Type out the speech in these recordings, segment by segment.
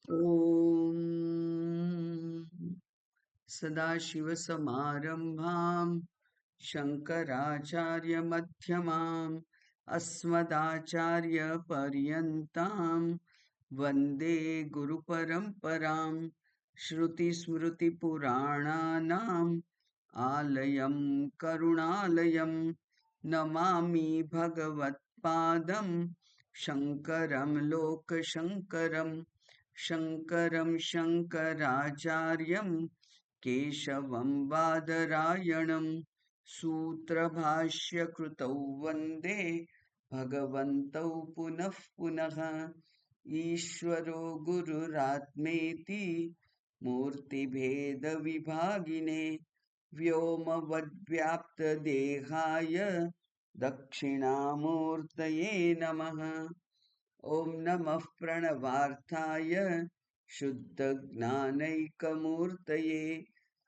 ॐ सदाशिवसमारम्भां शङ्कराचार्यमध्यमाम् अस्मदाचार्यपर्यन्तां वन्दे गुरुपरम्परां श्रुतिस्मृतिपुराणानाम् आलयं करुणालयं नमामि भगवत्पादं शङ्करं लोकशङ्करम् शङ्करं शङ्कराचार्यं केशवं बादरायणं सूत्रभाष्यकृतौ वन्दे भगवन्तौ पुनः पुनः ईश्वरो गुरुरात्मेति मूर्तिभेदविभागिने व्योमवद्व्याप्तदेहाय दक्षिणामूर्तये नमः। ॐ नमः प्रणवार्थाय शुद्धज्ञानैकमूर्तये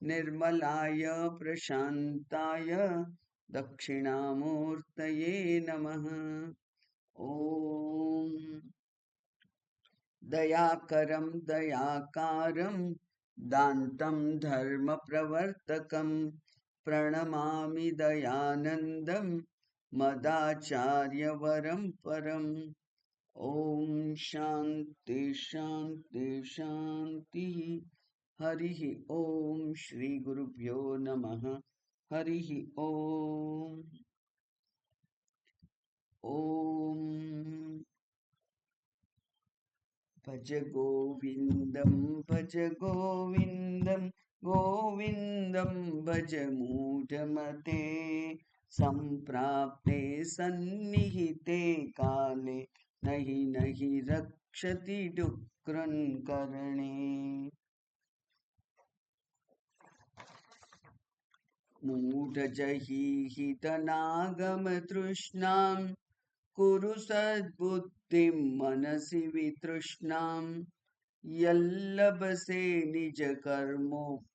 निर्मलाय प्रशान्ताय दक्षिणामूर्तये नमः। ॐ दयाकरं दयाकारं दान्तं धर्मप्रवर्तकं प्रणमामि दयानन्दं मदाचार्यवरं परम्। ॐ शान्ति शान्ति शान्तिः। हरिः ॐ श्री गुरुभ्यो नमः। हरिः ॐ। ॐ भज गोविन्दं भज गोविन्दं गोविन्दं भज मूढमते सम्प्राप्ते सन्निहिते काले नहि नहि रक्षति डुक्रन्करणे। मूढजहीहितनागमतृष्णां कुरु सद्बुद्धिं मनसि वितृष्णां यल्लभसे निजकर्मोपात्तं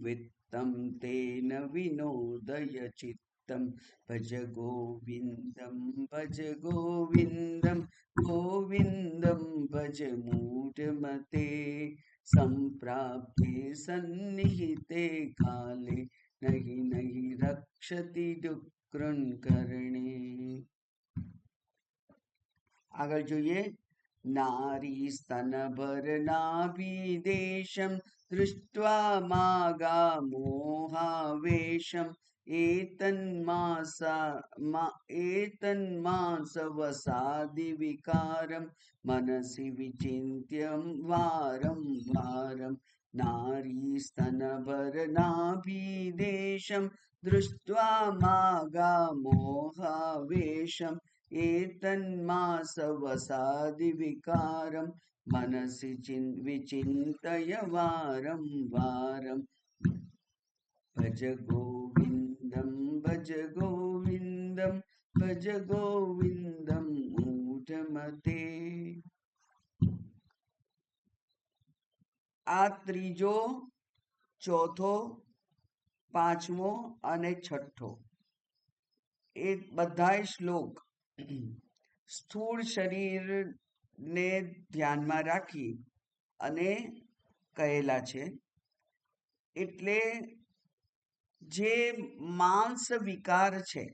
वित्तं तेन विनोदय चित्तं। भज गोविन्दं भज गोविन्दं गोविन्दं भज मूढमते सम्प्राप्ते सन्निहिते काले नहि नहि रक्षति डुक्रन्करणे। આગળ જોઈએ નારી स्तनभरनाभिदेशं दृष्ट्वा मागा मोहावेशम् एतन्मासवसादिविकारं मनसि विचिन्त्यं वारं वारं। नारी स्तनभरनाभिदेशं दृष्ट्वा मागा मोहावेशम् एतन्मासवसादिविकारं मनसि विचिन्तय वारं वारं। भज गोविन्दं भज गोविन्दं भज गोविन्दं मूढमते। આ ત્રીજો, ચોથો, પાંચમો અને છઠ્ઠો એ બધાય શ્લોક સ્થૂળ શરીરને ધ્યાનમાં રાખી અને કહેલા છે. એટલે જે માંસ વિકાર છે,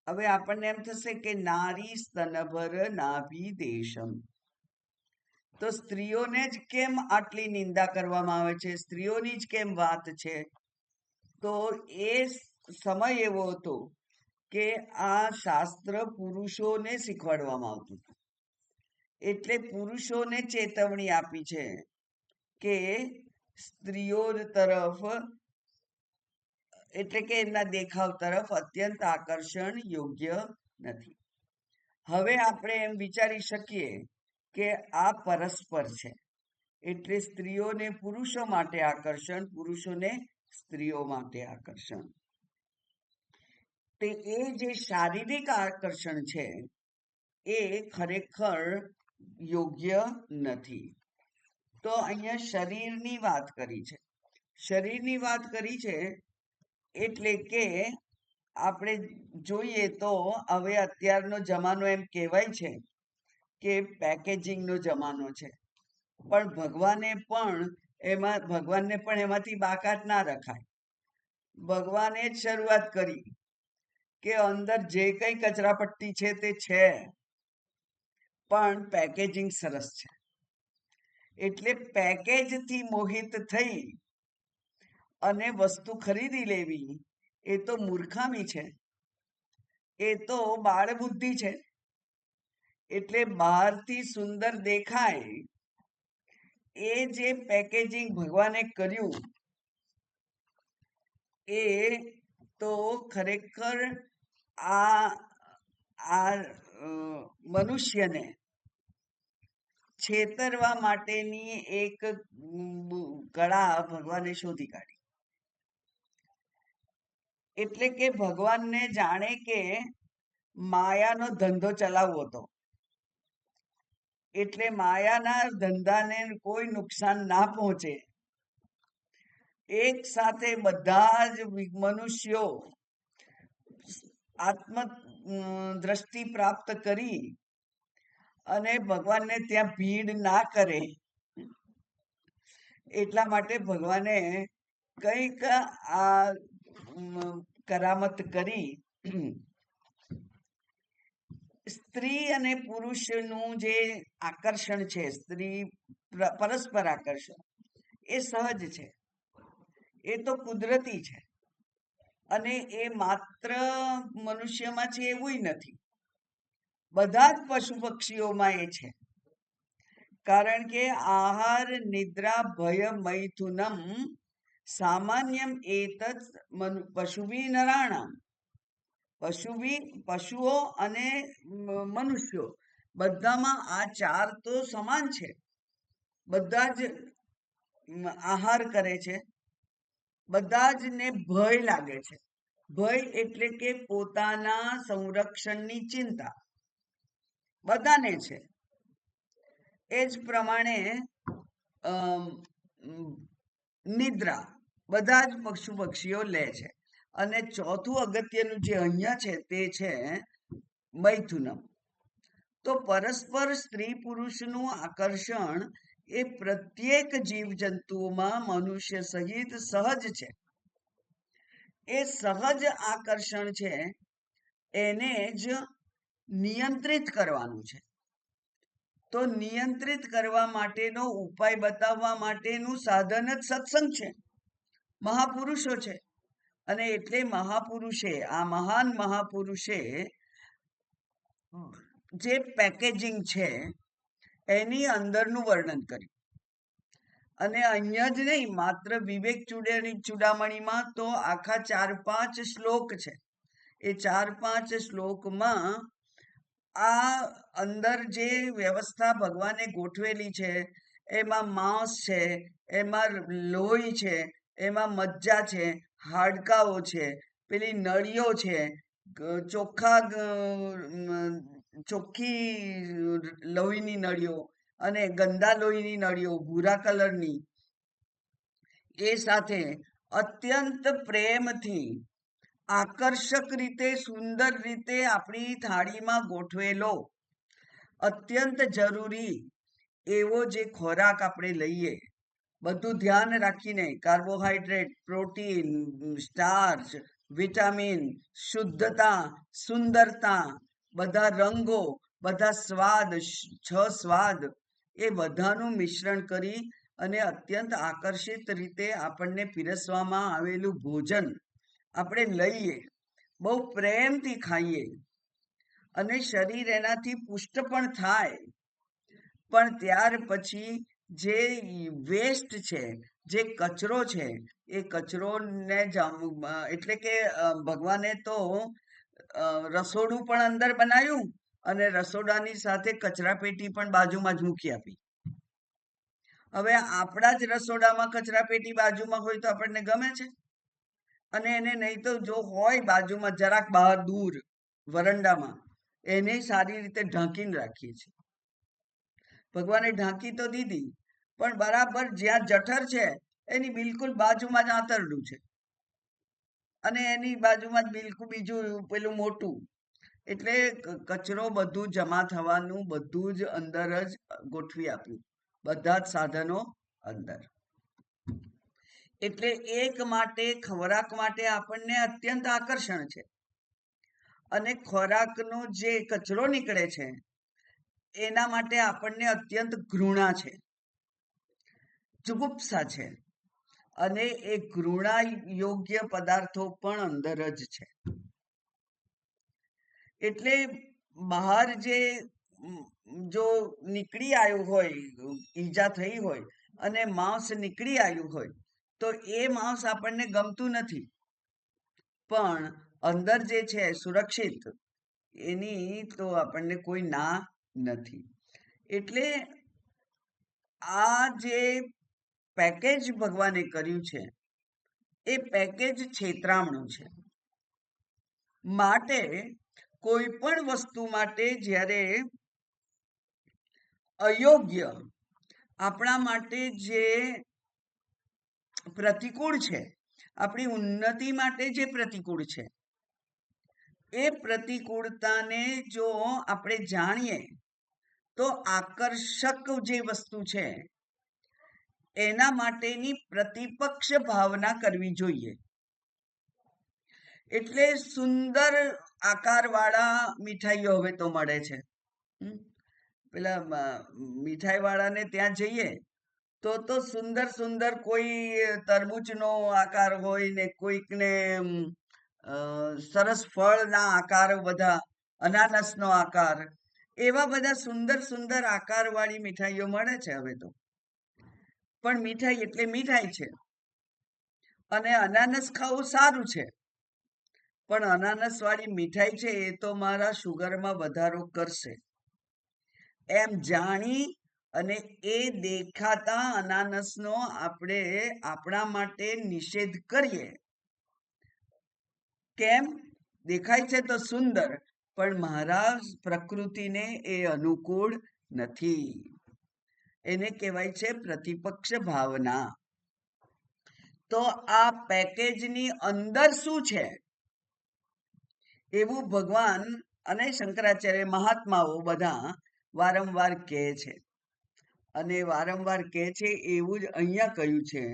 હવે આપણને એમ થશે કે નારી સ્તનભર નાભિદેશમ, તો સ્ત્રીઓને જ કેમ આટલી નિંદા કરવામાં આવે છે, સ્ત્રીઓની જ કેમ વાત છે? તો એ સમય એવો હતો કે આ શાસ્ત્ર પુરુષોને શીખવાડવામાં આવતું હતું. એટલે પુરુષોને ચેતવણી આપી છે કે સ્ત્રીઓ તરફ, એટલે કે એમના દેખાવ તરફ અત્યંત આકર્ષણ યોગ્ય નથી. હવે આપણે એમ વિચારી શકીએ કે આ પરસ્પર છે. એટલે સ્ત્રીઓને પુરુષો માટે આકર્ષણ, પુરુષોને સ્ત્રીઓ માટે આકર્ષણ. તે એ જે શારીરિક આકર્ષણ છે એ ખરેખર યોગ્ય નથી. તો અહીંયા શરીરની વાત કરી છે. શરીરની વાત કરી છે એટલે કે આપણે જોઈએ તો હવે અત્યારનો જમાનો એમ કહેવાય છે કે પેકેજિંગનો જમાનો છે, પણ ભગવાનને પણ એમાંથી બાકાત ના રખાય. ભગવાને જ શરૂઆત કરી કે અંદર જે કંઈ કચરાપટ્ટી છે તે છે, પણ પેકેજિંગ સરસ છે. એટલે પેકેજથી મોહિત થઈ અને વસ્તુ ખરીદી લેવી એ તો મૂર્ખામી છે, એ તો બાળબુદ્ધિ છે. એટલે બહારથી સુંદર દેખાય એ જે પેકેજિંગ ભગવાને કર્યું એ તો ખરેખર આ મનુષ્યને છેતરવા માટેની એક કળા ભગવાને શોધી કાઢી. એટલે કે ભગવાનને જાણે કે માયાનો ધંધો ચલાવવો હતો, એટલે માયાના ધંધાને કોઈ નુકસાન ના પહોંચે, એક સાથે બધા જ મનુષ્યો આત્મ દ્રષ્ટિ પ્રાપ્ત કરી અને ભગવાનને ત્યાં ભીડ ના કરે, એટલા માટે ભગવાને કંઈક આ કરામત કરી. સ્ત્રી અને પુરુષનું જે આકર્ષણ છે, સ્ત્રી પરસ્પર આકર્ષણ, એ સહજ છે, એ તો કુદરતી છે. અને એ માત્ર મનુષ્યમાં છે એવું નથી, બધા જ પશુ પક્ષીઓમાં એ છે. કારણ કે આહાર નિદ્રા ભય મૈથુનમ સામાન્યમ એતત પશુભી નરાણામ. પશુઓ અને મનુષ્યો બધામાં આ ચાર તો સમાન છે. બધા જ આહાર કરે છે, બધા જ ને ભય લાગે છે. ભય એટલે કે પોતાના સંરક્ષણની ચિંતા બધાને છે. એ જ પ્રમાણે નિદ્રા બધા જ પક્ષીઓ લે છે. અને ચોથું અગત્યનું જે અહીંયા છે તે છે મૈથુનમ. તો પરસ્પર સ્ત્રી પુરુષનું આકર્ષણ એ પ્રત્યેક જીવજંતુઓમાં મનુષ્ય સહિત સહજ છે. એ સહજ આકર્ષણ છે, એને જ નિયંત્રિત કરવાનું છે. તો નિયંત્રિત કરવા માટેનો ઉપાય બતાવવા માટેનું સાધન જ સત્સંગ છે, મહાપુરુષો છે. અને એટલે આ મહાન મહાપુરુષે જે પેકેજિંગ છે એની અંદરનું વર્ણન કર્યું. અને અહીંયા જ નહીં, માત્ર વિવેક ચૂડામણીમાં તો આખા 4-5 શ્લોક છે. એ 4-5 શ્લોકમાં આ અંદર જે વ્યવસ્થા ભગવાને ગોઠવેલી છે, એમાં માંસ છે, એમાં લોહી છે, એમાં મજ્જા છે, હાડકાઓ છે, પેલી નળીઓ છે, ચોખ્ખી લોહીની નળીઓ અને ગંદા લોહીની નળીઓ ભૂરા કલરની, એ સાથે અત્યંત પ્રેમથી આકર્ષક રીતે સુંદર રીતે આપણી થાળીમાં ગોઠવેલો અત્યંત જરૂરી એવો જે ખોરાક આપણે લઈએ, બધું ધ્યાન રાખીને કાર્બોહાઈડ્રેટ, પ્રોટીન, સ્ટાર્ચ, વિટામિન, શુદ્ધતા, સુંદરતા, બધા રંગો, બધા સ્વાદ, 6 સ્વાદ, એ બધાનું મિશ્રણ કરી અને અત્યંત આકર્ષિત રીતે આપણને પીરસવામાં આવેલું ભોજન આપણે લઈએ, બહુ પ્રેમથી ખાઈએ અને શરીર એનાથી પુષ્ટ પણ થાય. પણ ત્યાર પછી જે વેસ્ટ છે, જે કચરો છે, એ કચરોને એટલે કે ભગવાને તો રસોડું પણ અંદર બનાવ્યું અને રસોડાની સાથે કચરાપેટી પણ બાજુમાં જ મૂકી આપી. હવે આપણા જ રસોડામાં કચરાપેટી બાજુમાં હોય તો આપણને ગમે છે? અને એને નહીં તો જો હોય બાજુમાં જરાક બહાર દૂર વરંડામાં, એને સારી રીતે ઢાંકીને રાખીએ છીએ. ભગવાને ઢાંકી તો દીધી, પણ બરાબર જ્યાં જઠર છે એની બિલકુલ બાજુમાં જ આંતરડું છે, અને એની બાજુમાં જ બિલકુલ બીજું પેલું મોટું, એટલે કચરો બધું જમા થવાનું બધું જ અંદર જ ગોઠવી આપ્યું, બધા જ સાધનો અંદર. એટલે એક માટે ખોરાક માટે આપણને અત્યંત આકર્ષણ છે, અને ખોરાકનો જે કચરો નીકળે છે એના માટે આપણને અત્યંત ઘૃણા છે, જુગુપ્સા છે, અને એ ઘૃણા યોગ્ય પદાર્થો પણ અંદર જ છે. એટલે બહાર જે જો નીકળી આવ્યું હોય, ઈજા થઈ હોય અને માંસ નીકળી આવ્યું હોય તો એ માંસ આપણને ગમતું નથી, પણ અંદર જે છે સુરક્ષિત, એની તો આપણને કોઈ ના નથી. એટલે આ જે પેકેજ ભગવાને કર્યું છે એ પેકેજ છેતરામણું છે. માટે કોઈ પણ વસ્તુ માટે જ્યારે અયોગ્ય, આપણા માટે જે પ્રતિકૂળ છે, આપણી ઉન્નતિ માટે જે પ્રતિકૂળ છે, એ પ્રતિકૂળતાને જો આપણે જાણીએ તો આકર્ષક જે વસ્તુ છે એના માટેની પ્રતિપક્ષ ભાવના કરવી જોઈએ. એટલે સુંદર આકારવાળા મીઠાઈઓ હવે તો મળે છે. પેલા મીઠાઈ વાળાને ત્યાં જઈએ તો સુંદર સુંદર કોઈ તરબૂચનો આકાર હોય ને કોઈકને સરસ ફળના આકાર, બધા અનાનસનો આકાર, એવા બધા સુંદર સુંદર આકારવાળી મીઠાઈઓ મળે છે હવે તો. પણ મીઠાઈ એટલે મીઠાઈ છે, અને અનાનસ ખાવું સારું છે, પણ અનાનસ વાળી મીઠાઈ છે એ તો મારા શુગરમાં વધારો કરશે એમ જાણી અને એ દેખાતા અનાનસનો આપણે આપણા માટે નિષેધ કરીએ. કેમ? દેખાય છે તો સુંદર, પણ મારા પ્રકૃતિને એ અનુકૂળ નથી. એને કહેવાય છે પ્રતિપક્ષ ભાવના. તો આ પેકેજની અંદર શું છે એવું ભગવાન અને શંકરાચાર્ય મહાત્માઓ બધા વારંવાર કહે છે, અને વારંવાર કહે છે એવું જ અહીંયા કહ્યું છે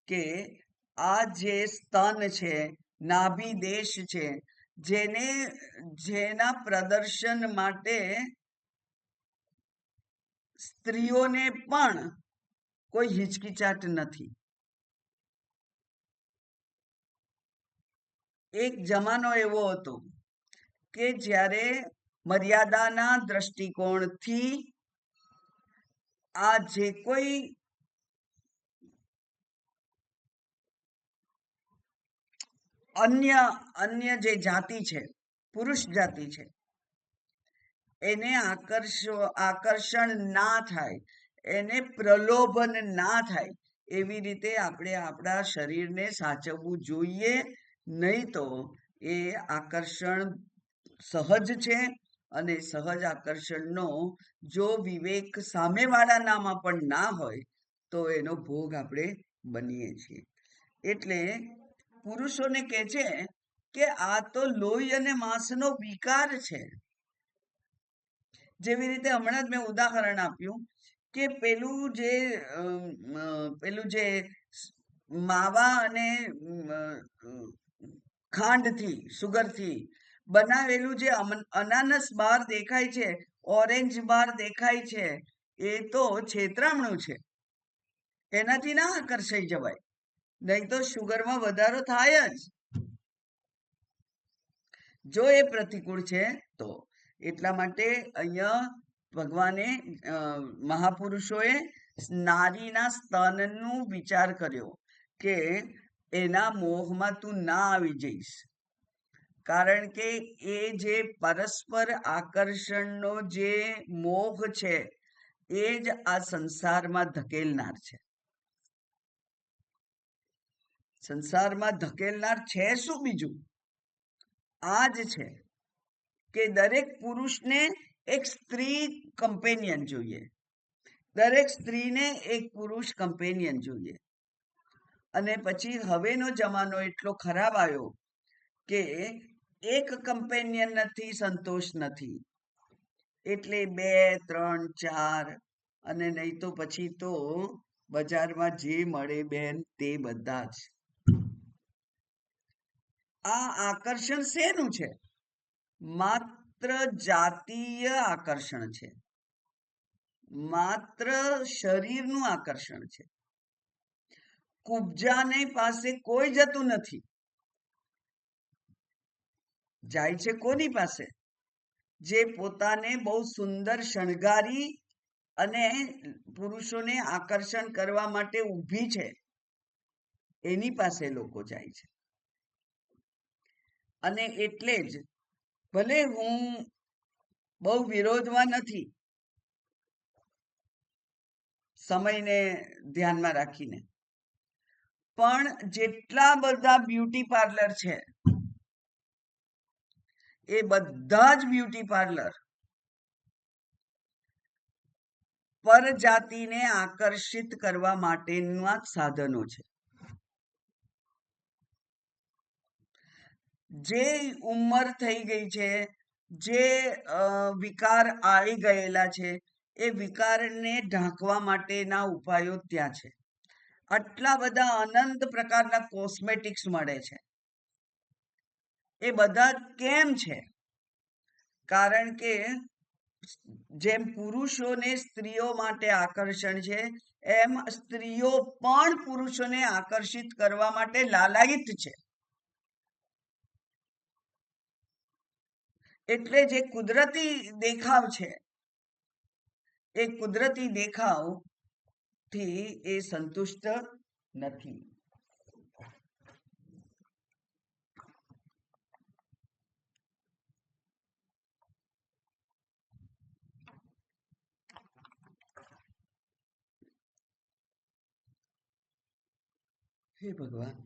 કે આ જે સ્તન છે, નાભી દેશ છે, જેના પ્રદર્શન માટે સ્ત્રીઓને પણ કોઈ હિચકિચાટ નથી. એક જમાનો એવો હતો કે જ્યારે મર્યાદાના દ્રષ્ટિકોણથી આ જે કોઈ અન્ય જે જાતિ છે, પુરુષ જાતિ છે, એને આકર્ષણ ના થાય, એને પ્રલોભન ના થાય, એવી રીતે આપણે આપણા શરીરને સાચવવું જોઈએ. નહીં તો એ આકર્ષણ સહજ છે, અને સહજ આકર્ષણનો જો વિવેક સામેવાળાનામાં પણ ના હોય તો એનો ભોગ આપણે બનીએ છીએ. એટલે પુરુષોને કહે છે કે આ તો લોહી અને માંસનો વિકાર છે. જેવી રીતે હમણાં જ મેં ઉદાહરણ આપ્યું કે પેલું જે માવા અને ખાંડથી, સુગરથી બનાવેલું જે અનાનસ બાર દેખાય છે, ઓરેન્જ બાર દેખાય છે, એ તો છેતરામણું છે. એનાથી ના આકર્ષાઈ જવાય, નહીં તો શુગરમાં વધારો થાય જ જો એ પ્રતિકૂળ છે તો. એટલા માટે અહીંયા ભગવાને મહાપુરુષોએ નારીના સ્તનનું વિચાર કર્યો કે એના મોહમાં તું ના આવી જઈશ, કારણ કે એ જે પરસ્પર આકર્ષણનો જે મોહ છે એ જ આ સંસારમાં ધકેલનાર છે. સંસારમાં ધકેલનાર છે શું બીજું? આ જ છે કે દરેક પુરુષને એક સ્ત્રી કમ્પેનિયન જોઈએ, દરેક સ્ત્રીને એક પુરુષ કમ્પેનિયન જોઈએ. અને પછી હવેનો જમાનો એટલો ખરાબ આવ્યો કે એક કમ્પેનિયનથી સંતોષ નથી, એટલે 2, 3, 4 અને નહીં તો પછી તો બજારમાં જે મળે બેન તે બધા જ. આ આકર્ષણ શેનું છે? માત્ર જાતીય આકર્ષણ છે, માત્ર શરીરનું આકર્ષણ છે. કુબજાને પાસે કોઈ જતું નથી. જાય છે કોની પાસે? જે પોતાને બહુ સુંદર શણગારી અને પુરુષોને આકર્ષણ કરવા માટે ઊભી છે, એની પાસે લોકો જાય છે. અને એટલે જ ભલે હું બહુ વિરોધમાં નથી, સમયને ધ્યાનમાં રાખીને, પણ જેટલા બધા બ્યુટી પાર્લર છે એ બધા જ બ્યુટી પાર્લર પરજાતિને આકર્ષિત કરવા માટેના સાધનો છે. જે ઉંમર થઈ ગઈ છે, જે વિકાર આવી ગયેલા છે, એ વિકારને ઢાંકવા માટેના ઉપાયો ત્યાં છે. આટલા બધા અનંત પ્રકારના કોસ્મેટિક્સ મળે છે. એ બધા કેમ છે? કારણ કે જેમ પુરુષોને સ્ત્રીઓ માટે આકર્ષણ છે, એમ સ્ત્રીઓ પણ પુરુષોને આકર્ષિત કરવા માટે લાલાયિત છે. એટલે જે કુદરતી દેખાવ છે, એ કુદરતી દેખાવથી એ સંતુષ્ટ નથી. હે ભગવાન,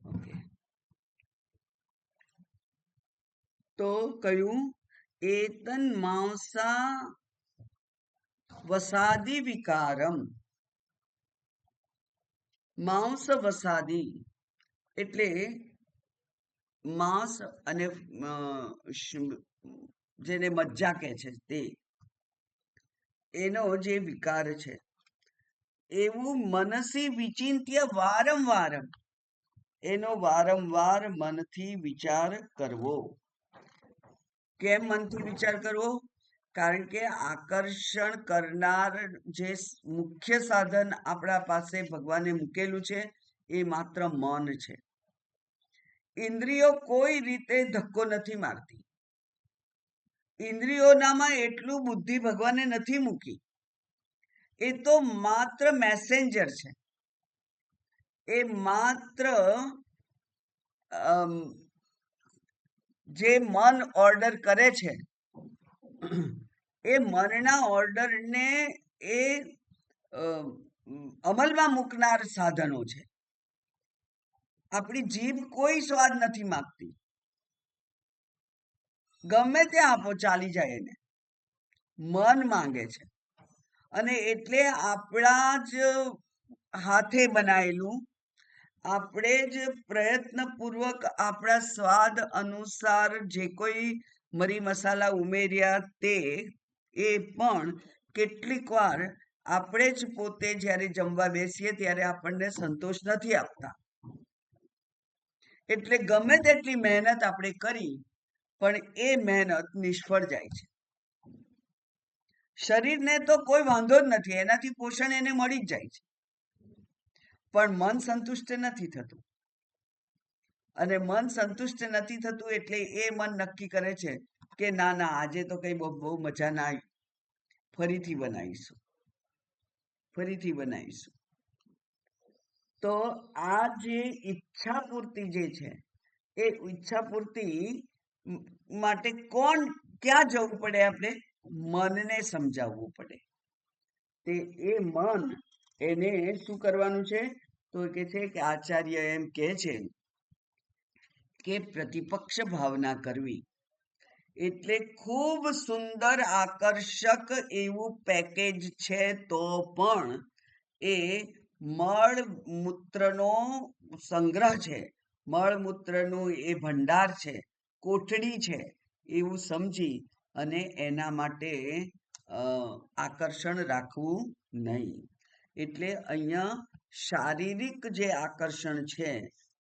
ઓકે. તો કયું? એતન માંસા વસાદી વિકારમ. માંસ વસાદી એટલે માંસ અને જેને મજ્જા કહે છે તે, એનો જે વિકાર છે, એવું મનસી વિચિંત્ય વારંવાર, એનો વારંવાર મનથી વિચાર કરવો. કેમ મનથી વિચાર કરવો? કારણ કે આકર્ષણ કરનાર જે મુખ્ય સાધન આપણા પાસે ભગવાને મૂકેલું છે, એ માત્ર મન છે. ઇન્દ્રિયો કોઈ રીતે ધક્કો નથી મારતી. ઇન્દ્રિયોનામાં એટલું બુદ્ધિ ભગવાને નથી મૂકી. એ તો માત્ર મેસેન્જર છે. એ માત્ર જે મન ઓર્ડર કરે છે, એ મનના ઓર્ડરને એ અમલમાં મૂકનાર સાધનો છે. આપણી જીભ કોઈ સ્વાદ નથી માંગતી. ગમે ત્યાં આપો ચાલી જાય એને. મન માંગે છે. અને એટલે આપણા જ હાથે બનાવેલું, આપણે જ પ્રયત્નપૂર્વક આપણા સ્વાદ અનુસાર જે કોઈ મરી મસાલા ઉમેર્યા તે, એ પણ કેટલીક વાર આપણે જ પોતે જ્યારે જમવા બેસીએ ત્યારે આપણને સંતોષ નથી આપતા. એટલે ગમે તેટલી મહેનત આપણે કરી, પણ એ મહેનત નિષ્ફળ જાય છે. શરીરને તો કોઈ વાંધો જ નથી, એનાથી પોષણ એને મળી જ જાય છે, પણ મન સંતુષ્ટ નથી થતું. અને મન સંતુષ્ટ નથી થતું એટલે એ મન નક્કી કરે છે કે ના ના, આજે તો કઈ બહુ મજા ના આવી, ફરીથી બનાવીશું, ફરીથી બનાવીશું. તો આ જે ઈચ્છા પૂર્તિ જે છે, એ ઈચ્છા પૂર્તિ માટે ક્યાં જવું પડે? આપણે મનને સમજાવવું પડે. તે એ મન એને શું કરવાનું છે? તો કે છે કે આચાર્ય એમ કહે છે કે પ્રતિપક્ષ ભાવના કરવી એટલે ખૂબ સુંદર આકર્ષક એવું પેકેજ છે, તો પણ એ મળમૂત્રનો સંગ્રહ છે, મળમૂત્રનું એ ભંડાર છે, કોઠડી છે એવું સમજી અને એના માટે આકર્ષણ રાખવું નહીં. એટલે અહીંયા શારીરિક જે આકર્ષણ છે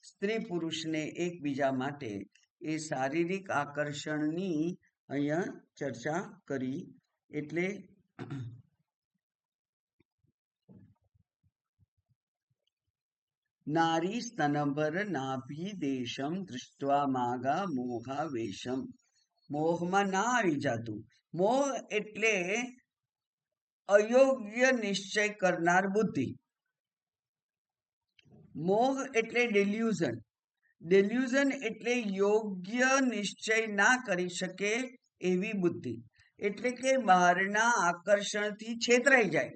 સ્ત્રી પુરુષને એકબીજા માટે, એ શારીરિક આકર્ષણની અહીંયા ચર્ચા કરી. એટલે નારી સ્તનભર નાભી દેશમ દૃષ્ટવા માગા મોહા વેશમ. મોહમાં ના આવી જાતું. મોહ એટલે અયોગ્ય નિશ્ચય કરનાર બુદ્ધિ. મોહ એટલે ડેલ્યુઝન. ડેલ્યુઝન એટલે યોગ્ય નિશ્ચય ના કરી શકે એવી બુદ્ધિ. એટલે કે બહારના આકર્ષણથી છેતરાઈ જાય.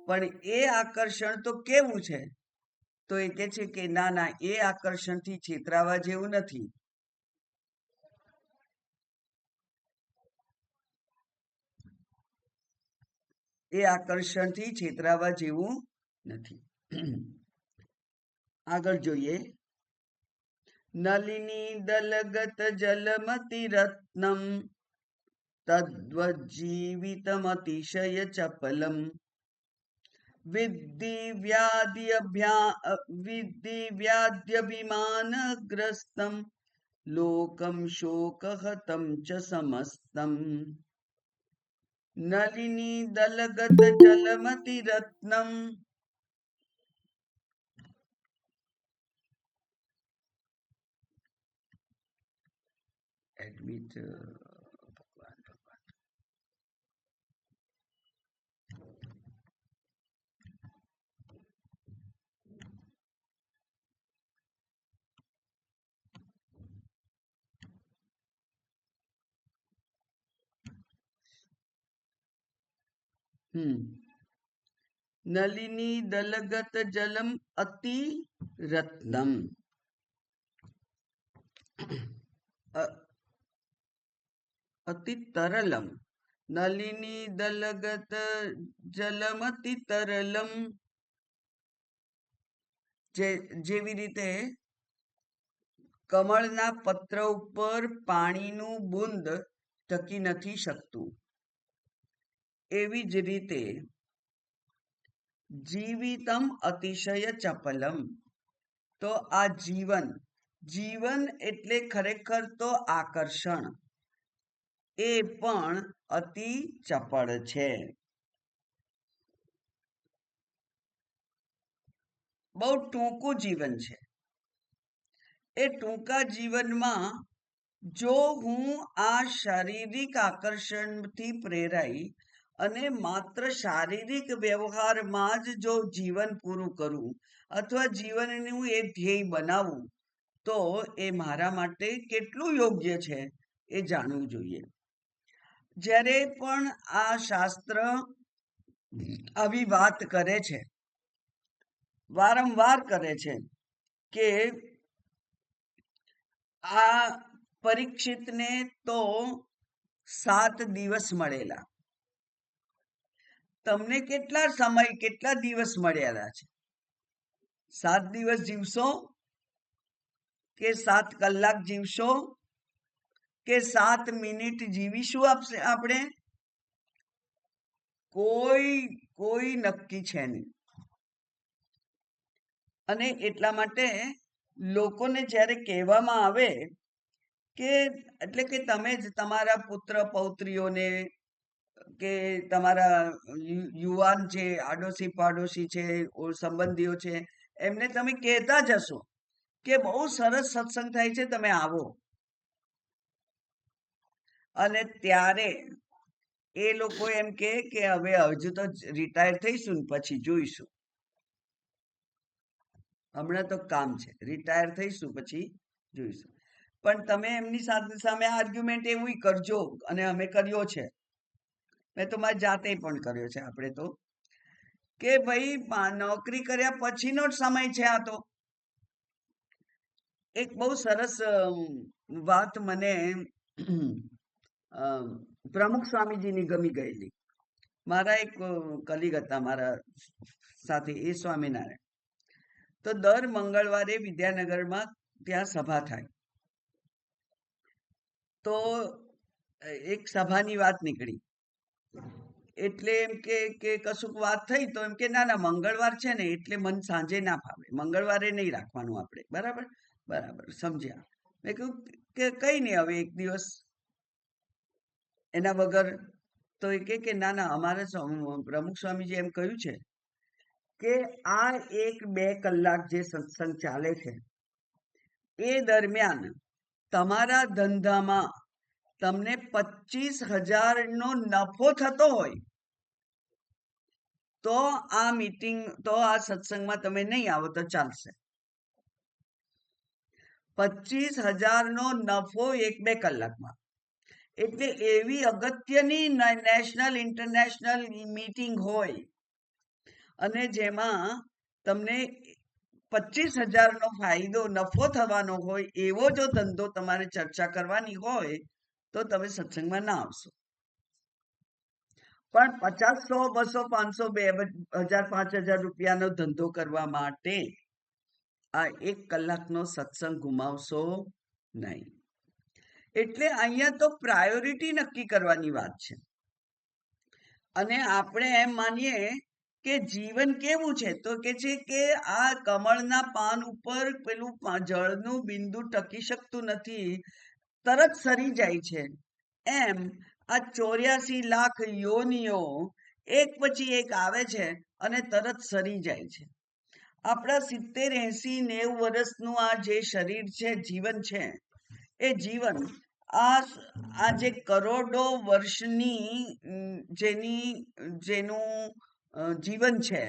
પણ એ આકર્ષણ તો કેવું છે? તો એ કહે છે કે ના ના, એ આકર્ષણથી છેતરાવા જેવું નથી. એ આકર્ષણથી છેતરાવા જેવું નથી. આગળ જોઈએ. નલિની દલગત જલમતિ રત્નમ તદ્વજીવિતમતિશય ચપલમ વિદ્ધિ વ્યાધ્યભિમાનગ્રસ્તમ લોકમ શોકહતમ ચ સમસ્તમ. નલિની દલગત જલમતિ રત્નમ. એડમિટ ભગવાન ભગવાન. નલિની દલગત જલમ અતિ રત્નમ. અતિ તરલમ. નલિની દલગત જલમતિ તરલમ. જેવી રીતે કમળના પત્ર ઉપર પાણીનું બુંદ ટકી નથી શકતું, એવી જ રીતે જીવિતમ અતિશય ચપલમ. તો આ જીવન, જીવન એટલે ખરેખર તો આકર્ષણ, એ પણ અતિ ચપળ છે. બહુ ટૂંકું જીવન છે. એ ટૂંકા જીવનમાં જો હું આ શારીરિક આકર્ષણથી પ્રેરાઈ અને માત્ર શારીરિક વ્યવહારમાં જ જો જીવન પૂરું કરું અથવા જીવનનું એ ધ્યેય બનાવું, તો એ મારા માટે કેટલું યોગ્ય છે એ જાણવું જોઈએ. જ્યારે પણ આ શાસ્ત્ર આવી વાત કરે છે, વારંવાર કરે છે કે આ પરીક્ષિતને તો 7 દિવસ મળેલા, તમને કેટલા સમય, કેટલા દિવસ મળેલા છે? 7 દિવસ જીવશો કે 7 કલાક જીવશો કે 7 મિનિટ જીવીશું આપણે? કોઈ નક્કી છે નહીં. અને એટલા માટે લોકોને જ્યારે કહેવામાં આવે કે, એટલે કે તમે જ તમારા પુત્ર પૌત્રીઓને કે તમારા યુવાન છે, આડોશી પાડોશી છે, સંબંધીઓ છે, એમને તમે કહેતા જશો કે બહુ સરસ સત્સંગ થાય છે, તમે આવો. અને ત્યારે એ લોકો એમ કહે કે હવે હજુ તો રિટાયર થઈશું ને પછી જોઈશું, હમણાં તો કામ છે, રિટાયર થઈશું પછી જોઈશું. પણ તમે એમની સામે આર્ગ્યુમેન્ટ એવું કરજો, અને અમે કર્યો છે, મેં તો મારી જાતે પણ કર્યો છે. આપણે તો કે ભાઈ નોકરી કર્યા પછીનો જ સમય છે આ તો. એક બહુ સરસ વાત મને પ્રમુખ સ્વામીજીની ગમી ગયેલી. મારા એક કલીગ હતા મારા સાથે, એ સ્વામિનારાયણ. તો દર મંગળવારે વિદ્યાનગરમાં ત્યાં સભા થાય. તો એક સભાની વાત નીકળી, એટલે એમ કે કશુંક વાત થઈ તો એમ કે ના મંગળવાર છે ને એટલે મન સાંજે ના ફાવે, મંગળવારે નહીં રાખવાનું આપણે. બરાબર બરાબર, સમજ્યા. મેં કહ્યું કે કઈ નહીં, હવે એક દિવસ એના વગર. તો એ કે ના અમારે પ્રમુખ સ્વામીજી એમ કહ્યું છે કે આ 1-2 કલાક જે સત્સંગ ચાલે છે એ દરમિયાન તમારા ધંધામાં તમને 25,000 નો નફો થતો હોય તો આ મીટિંગ, તો આ સત્સંગમાં તમે નહીં આવો તો ચાલશે. 25,000 નો નફો 1-2 કલાકમાં. એટલે એવી અગત્યની નેશનલ ઇન્ટરનેશનલ મીટિંગ હોય અને જેમાં તમને 25,000 નો ફાયદો, નફો થવાનો હોય, એવો જો ધંધો તમારે ચર્ચા કરવાની હોય તો તમે સત્સંગમાં ના આવશો. પણ 50, 100, 200, 500, 2,000, 5,000 રૂપિયાનો ધંધો કરવા માટે આ 1 કલાકનો સત્સંગ ગુમાવશો નહીં. એટલે અહીંયા તો પ્રાયોરિટી નક્કી કરવાની વાત છે. અને આપણે એમ માનીએ કે જીવન કેવું છે, તો કે છે કે આ કમળના પાન ઉપર પેલું જળનું બિંદુ ટકી શકતું નથી, તરત સરી જાય છે. એમ આ 84 લાખ યોનિઓ એક પછી એક આવે છે અને તરત સરી જાય છે. આપણા 70, 80, 90 વર્ષનું આ જે શરીર છે, જીવન છે, એ જીવન આ જે કરોડો વર્ષની જેનું જીવન છે,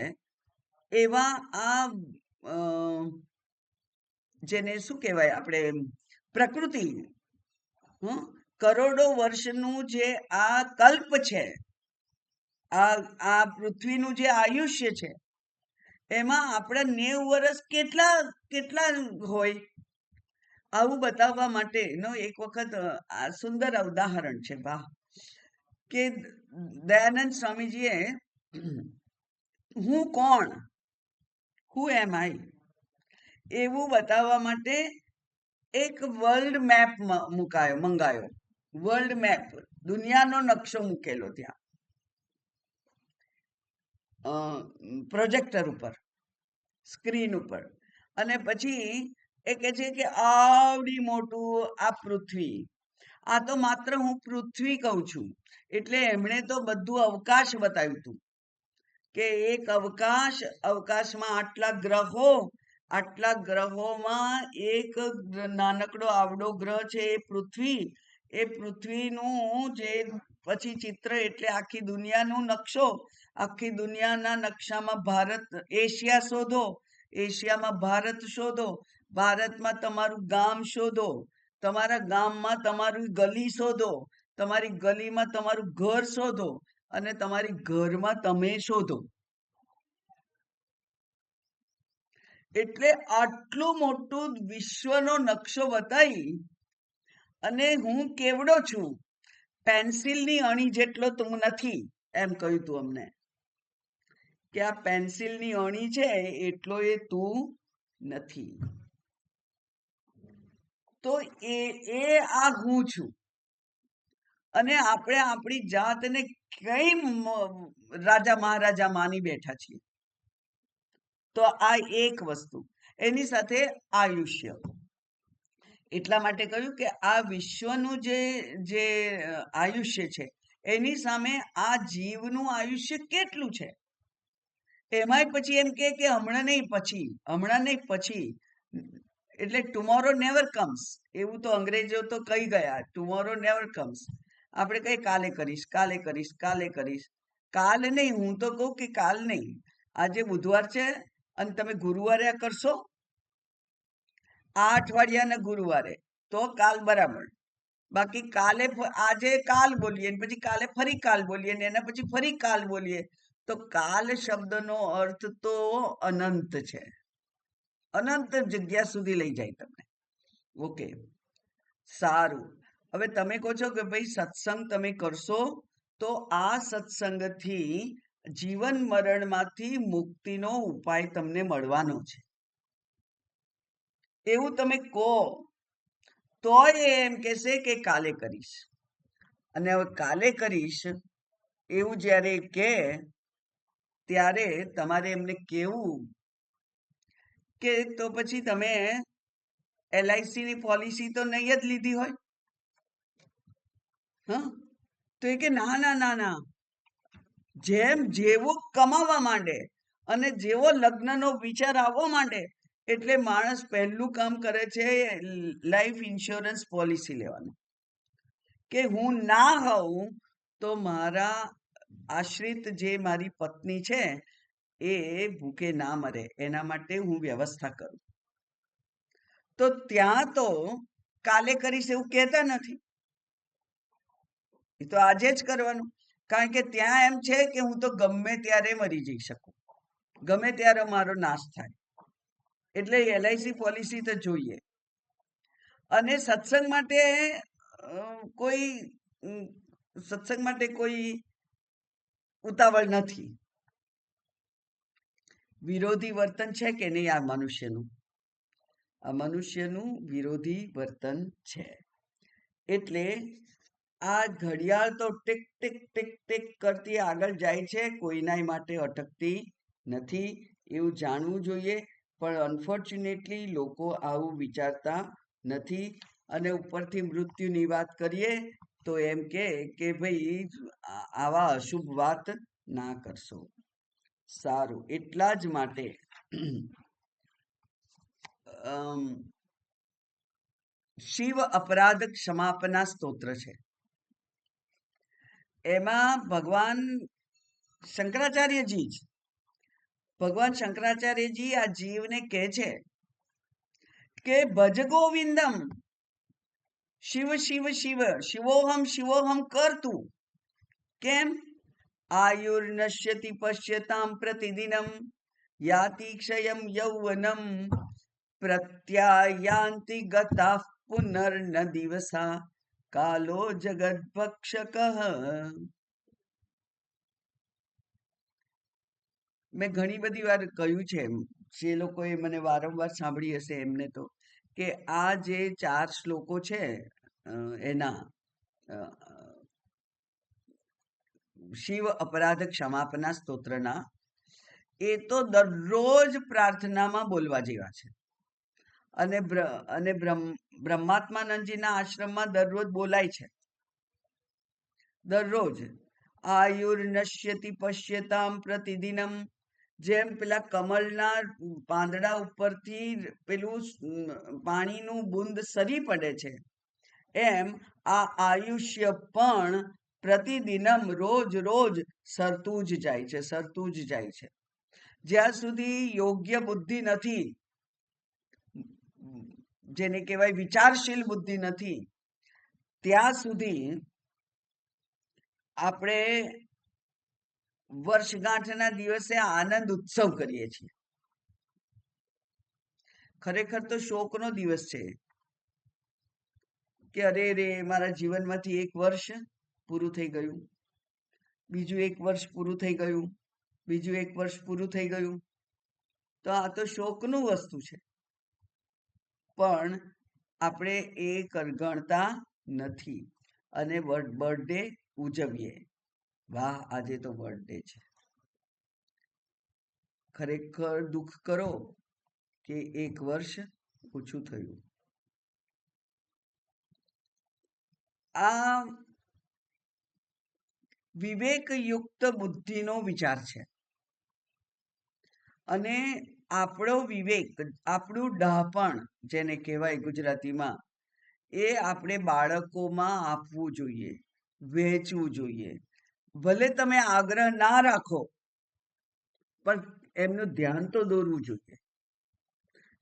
એવા આ જેને શું કહેવાય આપણે, પ્રકૃતિ, કરોડો વર્ષનું જે આ કલ્પ છે, આ પૃથ્વીનું જે આયુષ્ય છે, એમાં આપણા 90 વર્ષ કેટલા હોય, આવું બતાવવા માટેનો એક વખત આ સુંદર ઉદાહરણ છે. વાહ! કે દયાનંદ સ્વામીજીએ હું કોણ, હુ એમ આઈ, એવું બતાવવા માટે એક વર્લ્ડ મેપ મંગાયો. વર્લ્ડ મેપ, દુનિયાનો નકશો મૂકેલો ત્યાં પ્રોજેક્ટર ઉપર, સ્ક્રીન ઉપર. અને પછી એ કહે છે કે આવડી મોટું આ પૃથ્વી, આ તો માત્ર હું પૃથ્વી કહું છું. એટલે એમણે તો બધું અવકાશ બતાવ્યું હતું કે એક અવકાશમાં આટલા ગ્રહોમાં એક નાનકડો આવડો ગ્રહ છે એ પૃથ્વી. એ પૃથ્વીનું જે પછી ચિત્ર, એટલે આખી દુનિયાનું નકશો. આખી દુનિયાના નકશામાં ભારત, એશિયા શોધો, એશિયામાં ભારત શોધો, ભારતમાં તમારું ગામ શોધો, તમારા ગામમાં તમારી ગલી શોધો, તમારી ગલીમાં તમારું ઘર શોધો, અને તમારી ઘરમાં તમે શોધો. એટલે આટલું મોટું વિશ્વનો નકશો બતાવી અને હું કેવડો છું, પેન્સિલની અણી જેટલો તું નથી, એમ કહ્યું તું અમને, કે આ પેન્સિલની અણી છે એટલો એ તું નથી. તો એ આ હું છું. અને આપણે આપણી જાતને કઈ રાજા મહારાજા માની બેઠા છીએ. તો આ એક વસ્તુ, એની સાથે આયુષ્ય. એટલા માટે કહ્યું કે આ વિશ્વનું જે આયુષ્ય છે, એની સામે આ જીવનું આયુષ્ય કેટલું છે. એમાંય પછી એમ કે હમણાં નહીં પછી, એટલે ટુમોરો નેવર કમ્સ, એવું તો અંગ્રેજો તો કહી ગયા, ટુમોરો નેવર કમ્સ. આપણે કઈ કાલે કરીશ, કાલ નહીં. હું તો કહું કે કાલ નહીં, આજે બુધવાર છે અને તમે ગુરુવારે આ કરશો, આ અઠવાડિયાના ગુરુવારે, તો કાલ બરાબર. બાકી કાલે, આજે કાલ બોલીએ, પછી કાલે ફરી કાલ બોલીએ, ને એના પછી ફરી કાલ બોલીએ, તો કાલ શબ્દનો અર્થ તો અનંત છે, અનંત જગ્યા સુધી લઈ જાય તમને. ઓકે, સારું. હવે તમે કહો છો કે ભાઈ સત્સંગ તમે કરશો તો આ સત્સંગથી જીવન મરણમાંથી મુક્તિનો ઉપાય તમને મળવાનો છે, એવું તમે કહો તોય એમ કહેશે કે કાલે કરીશ. અને હવે કાલે કરીશ એવું જ્યારે કે ત્યારે તમારે એમને કહેવું કે તો પછી તમે LICની પોલિસી તો નહીં જ લીધી હોય. હા, તો એ કે ના ના ના ના, જેમ જેવો કમાવા માંડે અને જેવો લગ્નનો વિચાર આવવા માંડે એટલે માણસ પહેલું કામ કરે છે લાઈફ ઇન્સ્યોરન્સ પોલિસી લેવાનું, કે હું ના હોઉં તો મારા આશ્રિત જે મારી પત્ની છે એ ભૂખે ના મરે એના માટે હું વ્યવસ્થા કરું. તો ત્યાં તો કાલે કરીશ એવું કહેતા નથી, એ તો આજે જ કરવાનું. કારણ કે ત્યાં એમ છે કે હું તો ગમે ત્યારે મરી જઈ શકું, ગમે ત્યારે મારો નાશ થાય, એટલે LIC પોલિસી તો જોઈએ. અને સત્સંગ માટે કોઈ ઉતાવળ નથી. વિરોધી વર્તન છે કે નહીં આ મનુષ્યનું? આ મનુષ્યનું વિરોધી વર્તન છે. એટલે આ ઘડિયાળ તો ટીક ટીક ટીક ટીક કરતી આગળ જાય છે, કોઈના માટે અટકતી નથી, એવું જાણવું જોઈએ. પણ અનફોર્ચ્યુનેટલી લોકો આવું વિચારતા નથી. અને ઉપરથી મૃત્યુની વાત કરીએ તો એમ કે ભાઈ આવા અશુભ વાત ના કરશો. સારું, એટલા જ માટે શિવ અપરાધ ક્ષમાપના સ્તોત્ર છે. એમાં ભગવાન શંકરાચાર્યજી આ જીવને કહે છે કે ભજ ગોવિંદમ, શિવ શિવ શિવ શિવોહમ શિવોહમ કર તું. કેમ? આયુર્નશ્યતિ પશ્યતામ પ્રતિદિનમ યાતિ ક્ષયમ યૌવનમ પ્રત્યાયાન્તિ ગતા પુનર્ન દિવસા કાલો જગદભક્ષક. મેં ઘણી બધી વાર કહ્યું છે, જે લોકોએ મને વારંવાર સાંભળી હશે એમને તો, કે આ જે 4 શ્લોકો છે એના શિવ અપરાધ ક્ષમાપના સ્તોત્રના, એ તો દરરોજ પ્રાર્થનામાં બોલવા જેવા છે. અને બ્રહ્માત્માનંદજીના આશ્રમમાં દરરોજ બોલાય છે, દરરોજ. આયુર્નશ્યતિ પશ્યતામ પ્રતિદિનમ, જેમ પેલા કમળના પાંદડા ઉપરથી પેલું પાણીનું બુંદ સરી પડે છે, એમ આ આયુષ્ય પણ પ્રતિદિનમ રોજ રોજ સરતું જ જાય છે. જ્યાં સુધી યોગ્ય બુદ્ધિ નથી, જેને કહેવાય વિચારશીલ બુદ્ધિ નથી, ત્યાં સુધી આપણે વર્ષગાંઠના દિવસે આનંદ ઉત્સવ કરીએ છીએ. ખરેખર તો શોકનો દિવસ છે કે અરે રે મારા જીવનમાંથી 1 વર્ષ પૂરું થઈ ગયું, બીજું 1 વર્ષ પૂરું થઈ ગયું, બીજું 1 વર્ષ પૂરું થઈ ગયું. તો આ તો શોકનું વસ્તુ છે. પણ આપણે એ ગણતા નથી અને બર્થડે ઉજવીએ. વાહ, આજે તો બર્થડે છે. ખરેખર દુઃખ કરો કે 1 વર્ષ ઓછું થયું. આ વિવેકયુક્ત બુદ્ધિનો વિચાર છે. અને આપણો વિવેક, આપણું ડહાપણ જેને કહેવાય ગુજરાતીમાં, એ આપણે બાળકોમાં આપવું જોઈએ, વહેંચવું જોઈએ. ભલે તમે આગ્રહ ના રાખો પણ એમનું ધ્યાન તો દોરવું જોઈએ.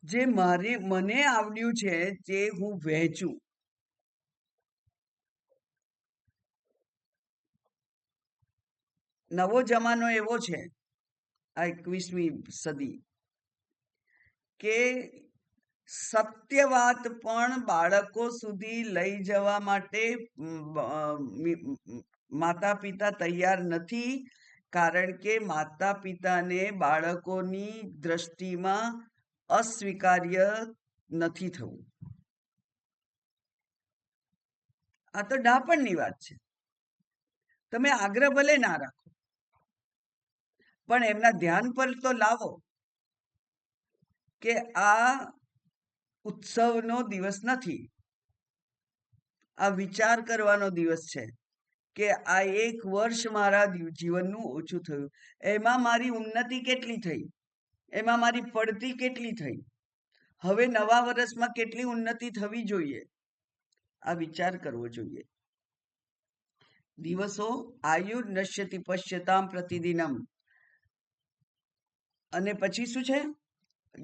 જે મને આવડ્યું છે જે હું વહેંચું. નવો જમાનો એવો છે આ 21મી સદી કે સત્ય વાત પણ બાળકો સુધી લઈ જવા માટે માતા પિતા તૈયાર નથી, કારણ કે માતા પિતાને બાળકોની દ્રષ્ટિમાં અસ્વીકાર્ય નથી થવું. આ તો ડાપણની વાત છે. તમે આગ્રહ ભલે ના રાખો, પણ એમના ધ્યાન પર તો લાવો કે આ ઉત્સવનો દિવસ નથી, આ વિચાર કરવાનો દિવસ છે કે આ એક વર્ષ મારા જીવનનું ઓછું થયું, એમાં મારી ઉન્નતિ કેટલી થઈ, એમાં મારી પડતી કેટલી થઈ, હવે નવા વર્ષમાં કેટલી ઉન્નતિ થવી જોઈએ, આ વિચાર કરવો જોઈએ. દિવસો આયુ નશ્યતિ પશ્યતામ પ્રતિદિનમ. અને પછી શું છે?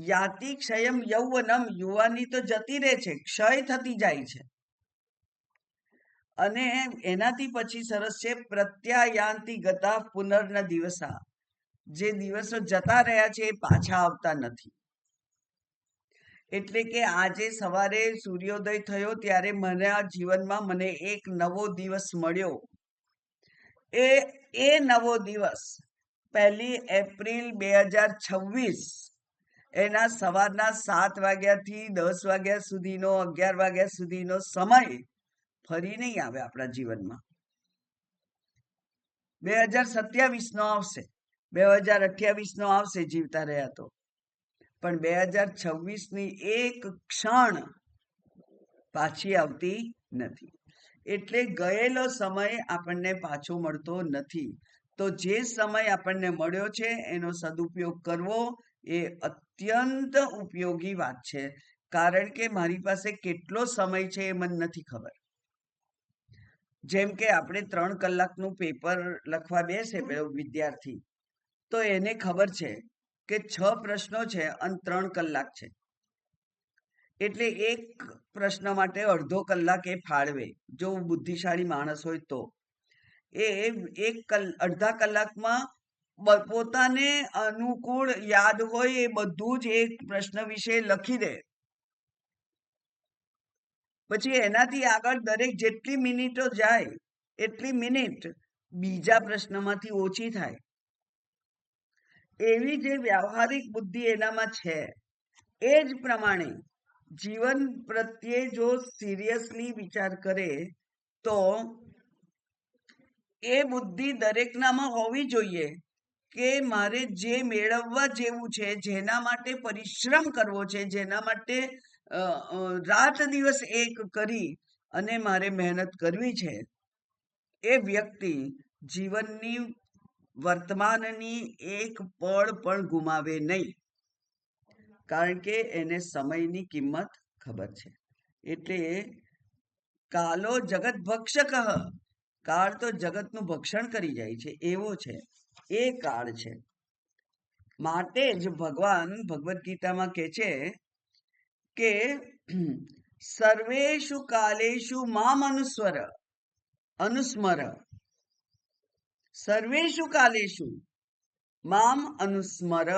યાતિ ક્ષયમ યૌવનમ. યુવાની તો જતી રહે છે, ક્ષય થતી જાય છે. અને એનાથી પછી સરસ છે પ્રત્યાયાંતિ ગતા પુનર્ન દિવસા. જે દિવસો જતા રહ્યા છે એ પાછા આવતા નથી. એટલે કે આજે સવારે સૂર્યોદય થયો ત્યારે મને આ જીવનમાં મને એક નવો દિવસ મળ્યો. એ નવો દિવસ 1 એપ્રિલ 2026 એના સવારના 7 વાગ્યાથી 10 વાગ્યા સુધીનો 11 વાગ્યા સુધીનો સમય ફરી નહીં આવે આપણા જીવનમાં. 2027 નો આવશે, 2028 નો આવશે જીવતા રહ્યા તો, પણ 2026ની એક ક્ષણ પાછી આવતી નથી. એટલે ગયેલો સમય આપણને પાછો મળતો નથી. તો જે સમય આપણને મળ્યો છે એનો સદુપયોગ કરવો એ અત્યંત ઉપયોગી વાત છે. કારણ કે મારી પાસે કેટલો સમય છે એ મને નથી ખબર. જેમ કે આપણે 3 કલાકનું પેપર લખવા બેસે પેલો વિદ્યાર્થી, તો એને ખબર છે કે 6 પ્રશ્નો છે અને 3 કલાક છે. એટલે એક પ્રશ્ન માટે અડધો કલાક એ ફાળવે, જો બુદ્ધિશાળી માણસ હોય તો. એ અડધા કલાકમાં પોતાને અનુકૂળ યાદ હોય એ બધું જ એક પ્રશ્ન વિશે લખી દે. પછી એનાથી આગળ દરેક જેટલી મિનિટો જાય એટલી મિનિટ બીજા પ્રશ્નમાંથી ઓછી થાય. એવી જે વ્યવહારિક બુદ્ધિ એનામાં છે, એ જ પ્રમાણે જીવન પ્રત્યે જો સિરિયસલી વિચાર કરે તો એ બુદ્ધિ દરેકનામાં હોવી જોઈએ કે મારે જે મેળવવા જેવું છે, જેના માટે પરિશ્રમ કરવો છે, જેના માટે રાત દિવસ એક કરી અને મારે મહેનત કરવી છે, એ વ્યક્તિ જીવનની વર્તમાનની એક પળ પણ ગુમાવે નહીં, કારણ કે એને સમયની કિંમત ખબર છે. એટલે કાલો જગત ભક્ષક, કાળ તો જગતનું ભક્ષણ કરી જાય છે એવો છે, એ કાળ છે. માટે જ ભગવાન ભગવદ્ ગીતામાં કહે છે કે સર્વેષુ કાલેષુ મામ અનુસ્મર. સર્વેષુ કાલેષુ મામ અનુસ્મર.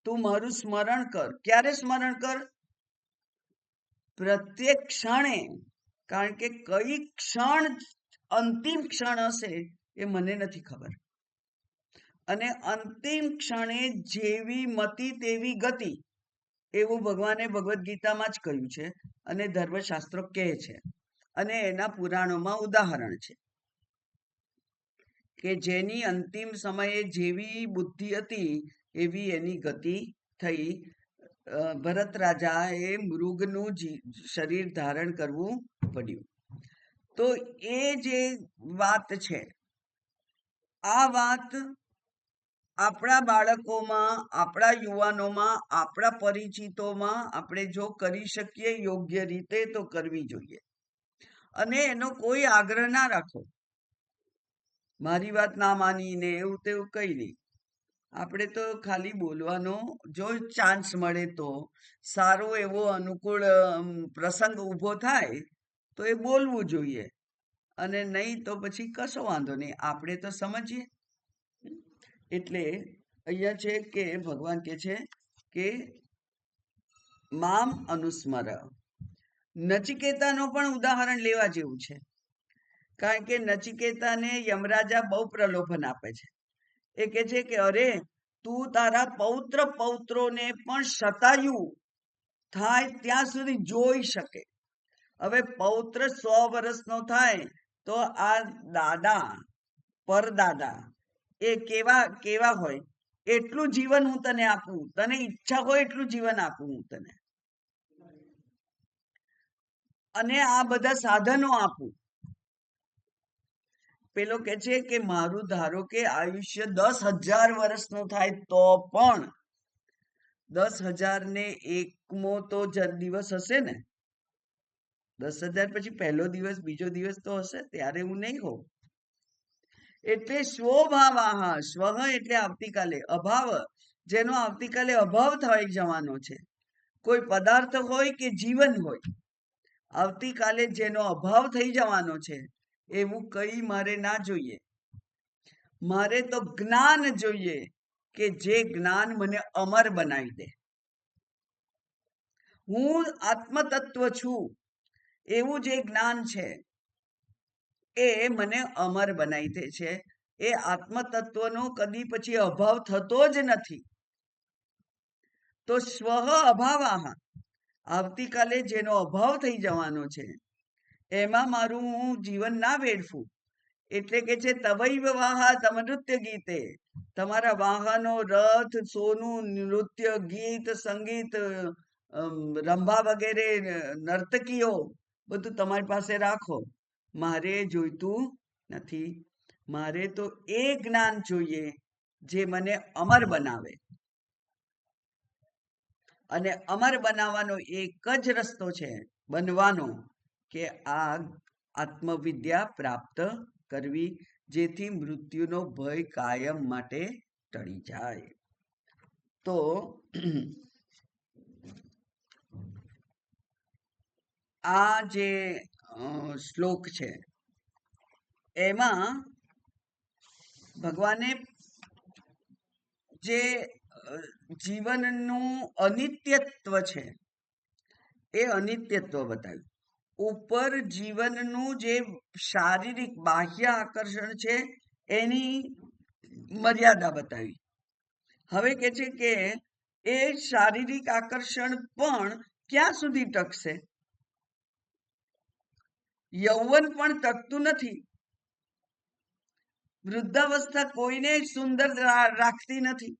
તું મારું સ્મરણ કર. ક્યારે સ્મરણ કર? પ્રત્યેક ક્ષણે. કારણ કે કઈ ક્ષણ અંતિમ ક્ષણ હશે એ મને નથી ખબર. અને અંતિમ ક્ષણે જેવી મતિ તેવી ગતિ, એવું ભગવાને ભગવદ્ ગીતામાં જ કહ્યું છે અને ધર્મશાસ્ત્રો કહે છે, અને એના પુરાણોમાં ઉદાહરણ છે કે જેની અંતિમ સમયે જેવી બુદ્ધિ હતી એવી એની ગતિ થઈ. ભરત રાજાએ મૃગનું શરીર ધારણ કરવું પડ્યું. તો એ જે વાત છે, આ વાત આપણા બાળકોમાં, આપણા યુવાનોમાં, આપણા પરિચિતોમાં આપણે જો કરી શકીએ યોગ્ય રીતે તો કરવી જોઈએ. અને એનો કોઈ આગ્રહ ના રાખો, મારી વાત ના માનીને એવું તેવું કઈ નહીં. આપણે તો ખાલી બોલવાનો જો ચાન્સ મળે તો, સારો એવો અનુકૂળ પ્રસંગ ઊભો થાય તો એ બોલવું જોઈએ, અને નહીં તો પછી કશો વાંધો નહીં, આપણે તો સમજીએ. એટલે અહીંયા છે કે ભગવાન કે છે કે મામ અનુસ્મર. નચિકેતાનો પણ ઉદાહરણ લેવા જેવું છે, કારણ કે નચિકેતાને યમરાજા બહુ પ્રલોભન આપે છે. એ કે છે કે અરે તું તારા પૌત્રોને પણ શતાયુ થાય ત્યાં સુધી જોઈ શકે. હવે પૌત્ર 100 વર્ષનો થાય તો આ દાદા પરદાદા એ કેવા કેવા હોય, એટલું જીવન હું તને આપું, તને ઈચ્છા હોય એટલું જીવન આપું હું તને, અને આ બધા સાધનો આપું. પેલો કે છે કે મારું ધારો કે આયુષ્ય 10,000 વર્ષનું થાય તો પણ 10,000 ને 1મો તો દિવસ હશે ને. 10,000 પછી પહેલો દિવસ બીજો દિવસ તો હશે, ત્યારે હું નહીં હોઉં. એટલે સ્વભાવાહ, સ્વ એટલે આવતીકાલે, અભાવ જેનો આવતીકાલે અભાવ થઈ જવાનો છે. કોઈ પદાર્થ હોય કે જીવન હોય, આવતીકાલે જેનો અભાવ થઈ જવાનો છે એવું કઈ મારે ના જોઈએ. મારે તો જ્ઞાન જોઈએ કે જે જ્ઞાન મને અમર બનાવી દે. હું આત્મતત્વ છું એવું જે જ્ઞાન છે એ મને અમર બનાવી દે છે. એ આત્મતત્વનો કદી પછી અભાવ થતો જ નથી. તો સ્વ અભાવાહ, આવતીકાલે જેનો અભાવ થઈ જવાનો છે એમાં મારું હું જીવન ના વેડફું. એટલે કે છે તવૈવ વાહા તમ નૃત્ય ગીતે, તમારા વાહનો, રથ, સોનું, નૃત્ય, ગીત, સંગીત, રંભા વગેરે નર્તકીઓ બધું તમારી પાસે રાખો. મારે જોઈતું નથી. મારે તો એ જ્ઞાન જોઈએ જે મને અમર બનાવે. અને અમર બનાવવાનો એક જ રસ્તો છે બનવાનો, કે આ આત્મવિદ્યા પ્રાપ્ત કરવી, જેથી મૃત્યુનો ભય કાયમ માટે ટળી જાય. તો આ જે શ્લોક છે એમાં ભગવાને જે જીવનનું અનિત્યત્વ છે એ અનિત્યત્વ બતાવ્યું. ઉપર જીવનનું જે શારીરિક બાહ્ય આકર્ષણ છે એની મર્યાદા બતાવી. હવે કે છે કે એ શારીરિક આકર્ષણ પણ ક્યાં સુધી ટકશે? યૌવન પણ ટકતું નથી. વૃદ્ધાવસ્થા કોઈને સુંદર રાખતી નથી.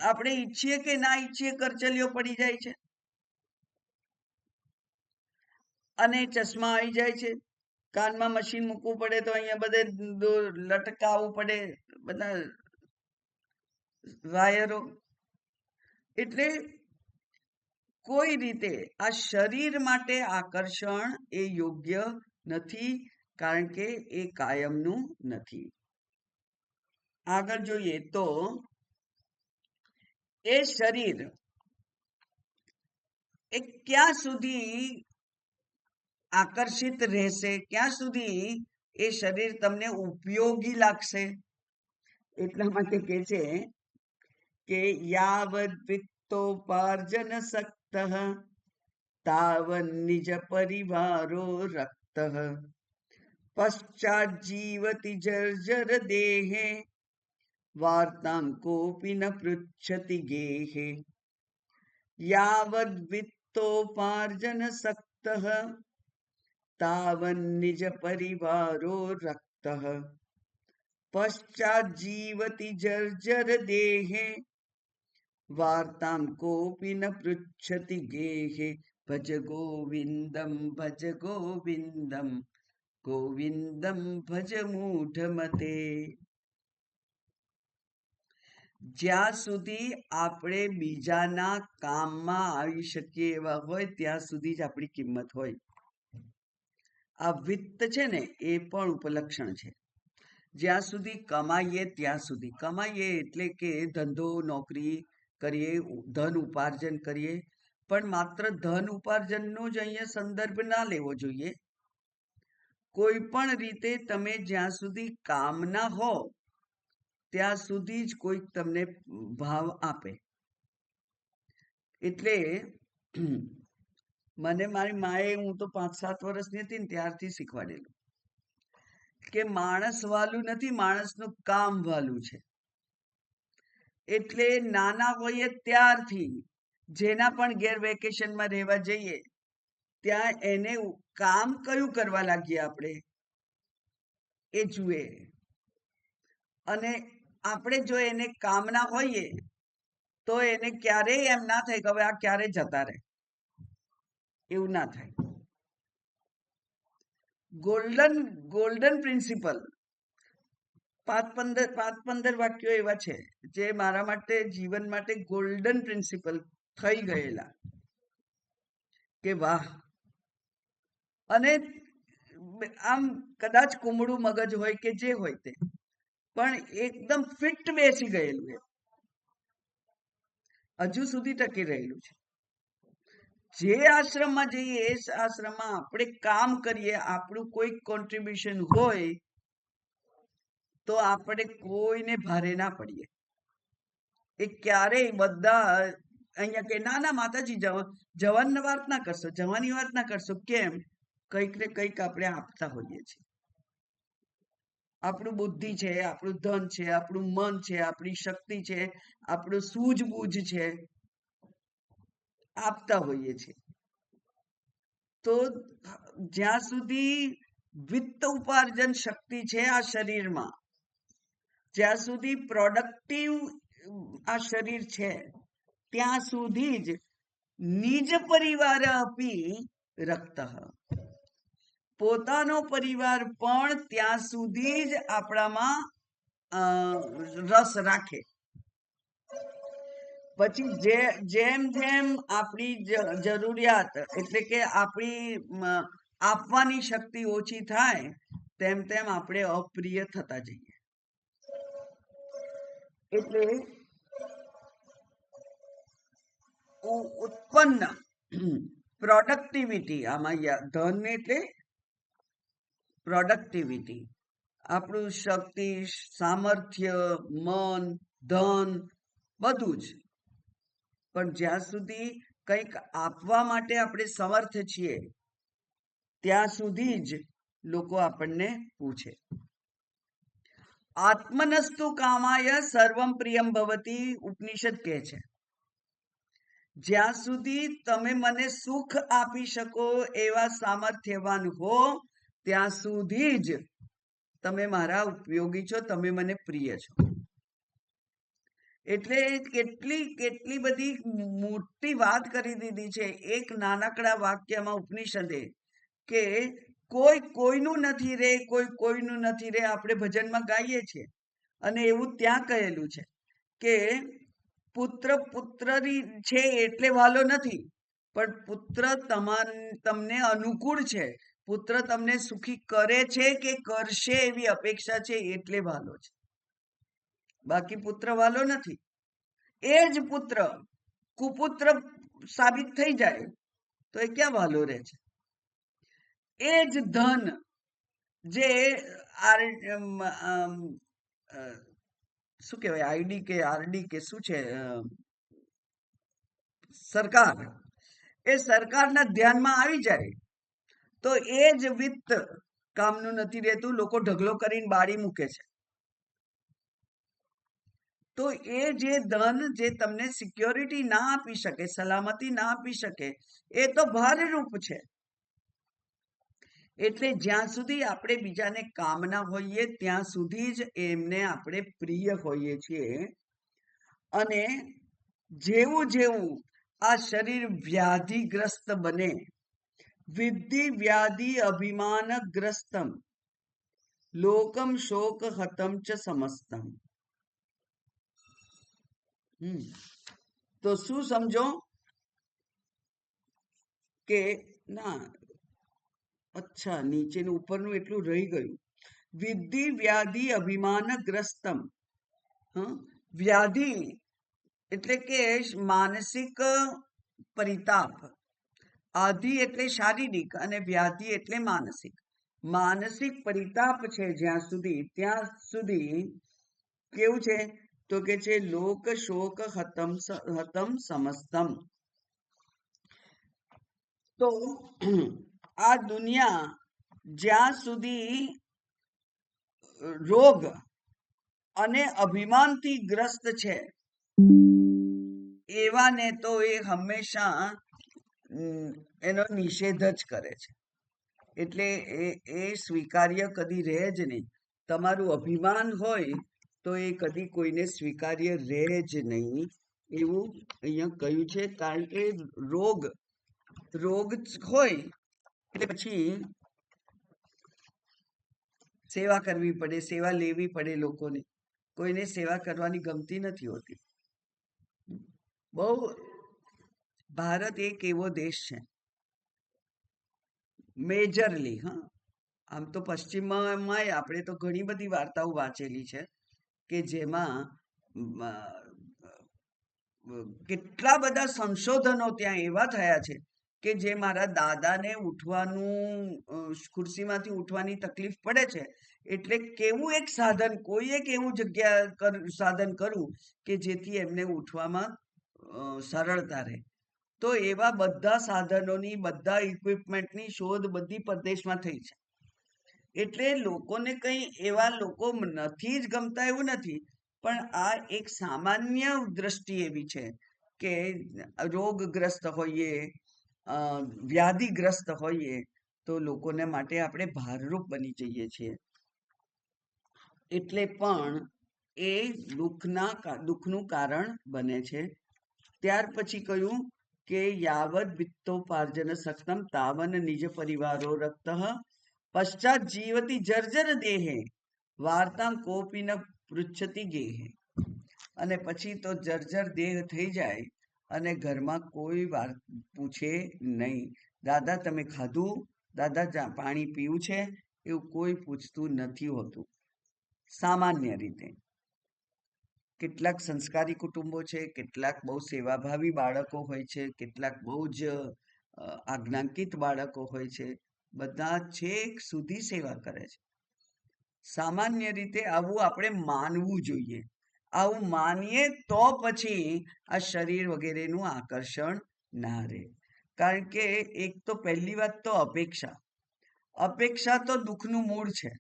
આપણે ઈચ્છીએ કે ના ઈચ્છીએ કરચલીઓ પડી જાય છે, અને ચશ્મા આવી જાય છે. કાનમાં મશીન મૂકવું પડે તો અહીંયા બધે લટકાવવું પડે, બધા વાયરો. એટલે કોઈ રીતે આ શરીર માટે આકર્ષણ એ યોગ્ય નથી, કારણ કે એ કાયમનું નથી. આગળ જોઈએ તો એ શરીર એ ક્યાં સુધી આકર્ષિત રહેશે, ક્યાં સુધી એ શરીર તમને ઉપયોગી લાગશે? એટલા માટે કે છે કે યાવદ વિત્તોપાર્જન સક્ત તાવન નિજ પરિવારો રક્ત પશ્ચાત જીવતિ જર્જર દેહે વાર્તાં કોપી ન પૃચ્છતિ ગેહે. યાવદ વિત્તોપાર્જન સક્ત તાવન નિજ પરિવારો રક્ત પશ્ચાત જીવતિ જર્જર દેહે વાર્તાં કોપી ન પૃચ્છતિ ગેહે. ભજ ગોવિંદમ ભજ ગોવિંદમ ગોવિંદમ ભજ મૂઢ મતે. જ્યાં સુધી આપણે બીજાના કામમાં આવી શકીએ એવા હોય ત્યાં સુધી જ આપણી કિંમત હોય. આ વિત્ત છે ને એ પણ ઉપલક્ષણ છે. જ્યાં સુધી કમાઈએ ત્યાં સુધી. કમાઈએ એટલે કે ધંધો નોકરી કરીએ, ધન ઉપાર્જન કરીએ, પણ માત્ર ધન ઉપાર્જનનો જ અહીંયા સંદર્ભ ના લેવો જોઈએ. કોઈ પણ રીતે તમે જ્યાં સુધી કામના હો ત્યાં સુધી જ કોઈક તમને ભાવ આપે. એટલે મને મારી માએ, હું તો 5-7 વર્ષની હતી ને ત્યારથી શીખવાડેલું કે માણસ વાલું નથી, માણસનું કામ વાલું છે. એટલે નાના હોઈએ ત્યારથી જેના પણ ઘેર વેકેશનમાં રહેવા જઈએ ત્યાં એને કામ કયું કરવા લાગીએ આપણે એ જુએ. અને આપણે જો એને કામના હોઈએ તો એને ક્યારેય એમ ના થાય કે હવે આ ક્યારે જતા રહે, એવું ના થાય. ગોલ્ડન પ્રિન્સિપલ 5-15 વાક્યો એવા છે જે મારા માટે જીવન માટે ગોલ્ડન પ્રિન્સિપલ થઈ ગયેલા કે વાહ. અને આમ કદાચ કુમળું મગજ હોય કે જે હોય તે, પણ એકદમ ફિટ બેસી ગયેલું એ હજુ સુધી ટકી રહેલું છે. જે આશ્રમમાં જઈએ એ આશ્રમમાં આપણે કામ કરીએ, આપણું કોઈ કોન્ટ્રીબ્યુશન હોય તો આપણે કોઈને ભારે ના પડીએ. એ ક્યારેય બધા અહીંયા કે ના ના માતાજી જવાની વાત ના કરશો, જવાની વાત ના કરશો. કેમ? કંઈક ને કંઈક આપણે આપતા હોઈએ છીએ. આપણું બુદ્ધિ છે, આપણું ધન છે, આપણું મન છે, આપણી શક્તિ છે, આપણું સૂઝબૂઝ છે, આપતા હોઈએ છીએ. તો જ્યાં સુધી વિત્ત ઉપાર્જન શક્તિ છે આ શરીરમાં, જ્યાં સુધી પ્રોડક્ટિવ આ શરીર છે, ત્યાં સુધી જ નિજ પરિવાર અપી રક્ત, પોતાનો પરિવાર પણ ત્યાં સુધી જ આપણામાં રસ રાખે. પછી જેમ જેમ આપણી જરૂરિયાત એટલે કે આપણી આપવાની શક્તિ ઓછી થાય તેમ તેમ આપણે અપ્રિય થતા જઈએ. એટલે ઉત્પન્ન પ્રોડક્ટિવિટી, આમાં ધન એટલે પ્રોડક્ટિવિટી, આપણું શક્તિ, સામર્થ્ય, મન, ધન બધું જ. પણ જ્યાં સુધી કંઈક આપવા માટે આપણે સમર્થ છીએ ત્યાં સુધી જ લોકો આપણને પૂછે. આત્મનસ્તુ કામાય સર્વમ પ્રિયમ ભવતી, ઉપનિષદ કહે છે. જ્યાં સુધી તમે મને સુખ આપી શકો એવા સામર્થ્યવાન હો ત્યાં સુધી જ તમે મારા ઉપયોગી છો, તમે મને પ્રિય છો. એટલે કેટલી બધી મોટી વાત કરી દીધી છે એક નાનકડા વાક્યમાં ઉપનિષદે કે કોઈ કોઈનું નથી રે, કોઈ કોઈનું નથી રે. આપણે ભજનમાં ગાઈએ છીએ અને એવું ત્યાં કહેલું છે કે પુત્ર પુત્રની છે એટલે વાલો નથી, પણ પુત્ર તમને અનુકૂળ છે, પુત્ર તમને સુખી કરે છે કે કરશે એવી અપેક્ષા છે એટલે વાલો છે, બાકી પુત્ર વાલો નથી. એ જ પુત્ર કુપુત્ર સાબિત થઈ જાય તો એ ક્યાં વાલો રહે છે? એ જ ધન જે શું કહેવાય, આઈડી કે આરડી કે શું છે, સરકાર, એ સરકારના ધ્યાનમાં આવી જાય તો એ જ વિત્ત કામનું નથી રહેતું, લોકો ઢગલો કરીને બાળી મૂકે છે. તો એ જે ધન જે તમને સિક્યોરિટી ના આપી શકે, સલામતી ના આપી શકે, એ તો ભારરૂપ છે. એટલે જ્યાં સુધી આપણે બીજાને કામના હોઈએ ત્યાં સુધી જ એમને આપણે પ્રિય હોઈએ છીએ. અને જેવું જેવું આ શરીર વ્યાધિગ્રસ્ત બને, વિદ્ધિ વ્યાધિ અભિમાનગ્રસ્તમ લોકમ શોક હતમ ચ સમસ્તમ. તો શું સમજો કે ના, અચ્છા, નીચેનું ઉપરનું એટલું રહી ગયું. વિદ્ધિ વ્યાધિ અભિમાનગ્રસ્તમ. વ્યાધિ એટલે કે માનસિક પરિતાપ, આધિ એટલે શારીરિક અને વ્યાધિ એટલે માનસિક. માનસિક પરિતાપ છે જ્યાં સુધી, ત્યાં સુધી કેવું છે તો કે છે લોક શોક હતમ સમસ્તમ. તો આ દુનિયા જ્યાં સુધી રોગ અને અભિમાનથી ગ્રસ્ત છે એવાને તો એ હંમેશા એનો નિષેધ જ કરે છે. એટલે એ સ્વીકાર્ય કદી રહે જ નહીં. તમારું અભિમાન હોય તો એ કદી કોઈને સ્વીકાર્ય રહે જ નહીં, એવું અહીંયા કહ્યું છે. કારણ કે રોગ હોય એટલે પછી સેવા કરવી પડે, સેવા લેવી પડે લોકોને. કોઈને સેવા કરવાની ગમતી નથી હોતી. બહુ ભારત એક એવો દેશ છે મેજરલી, હા, આમ તો પશ્ચિમમાં આપણે તો ઘણી બધી વાર્તાઓ વાંચેલી છે કે જેમાં કેટલા બધા સંશોધનો ત્યાં એવા થયા છે કે જે મારા દાદાને ખુરશીમાંથી ઉઠવાની તકલીફ પડે છે, એટલે કેવું એક સાધન, કોઈ એક એવું સાધન કરવું કે જેથી એમને ઉઠવામાં સરળતા રહે. તો એવા બધા સાધનોની, બધા ઇક્વિપમેન્ટની શોધ બધી પરદેશમાં થઈ છે. એટલે લોકોને કંઈ એવા લોકો નથી જ ગમતા એવું નથી, પણ આ એક સામાન્ય દ્રષ્ટિ એવી છે કે રોગગ્રસ્ત હોઈએ, વ્યાધિગ્રસ્ત હોઈએ તો લોકોને માટે આપણે ભારરૂપ બની જઈએ છીએ. એટલે પણ એ દુઃખનું કારણ બને છે. ત્યાર પછી કહ્યું કે યાવદ વિત્તોપાર્જન સક્તમ તાવન નિજ પરિવારો રક્ત પશ્ચાત જીવતી જર્જર દેહે વાર્તા કોપી ન પૃચ્છતી ગેહે. અને પછી તો જર્જર દેહ થઈ જાય અને ઘરમાં કોઈ વાત પૂછે નહીં. દાદા તમે ખાધું, દાદા પાણી પીવું છે, એવું કોઈ પૂછતું નથી હોતું સામાન્ય રીતે. કેટલાક સંસ્કારી કુટુંબો છે, કેટલાક બહુ સેવાભાવી બાળકો હોય છે, કેટલાક બહુ જ આજ્ઞાંકિત બાળકો હોય છે, બધા છેક સુધી સેવા કરે છે. સામાન્ય રીતે આવું આપણે માનવું જોઈએ. આવું માનીએ તો પછી આ શરીર વગેરેનું આકર્ષણ ના રહે. કારણ કે એક તો પહેલી વાત તો અપેક્ષા તો દુઃખનું મૂળ છે.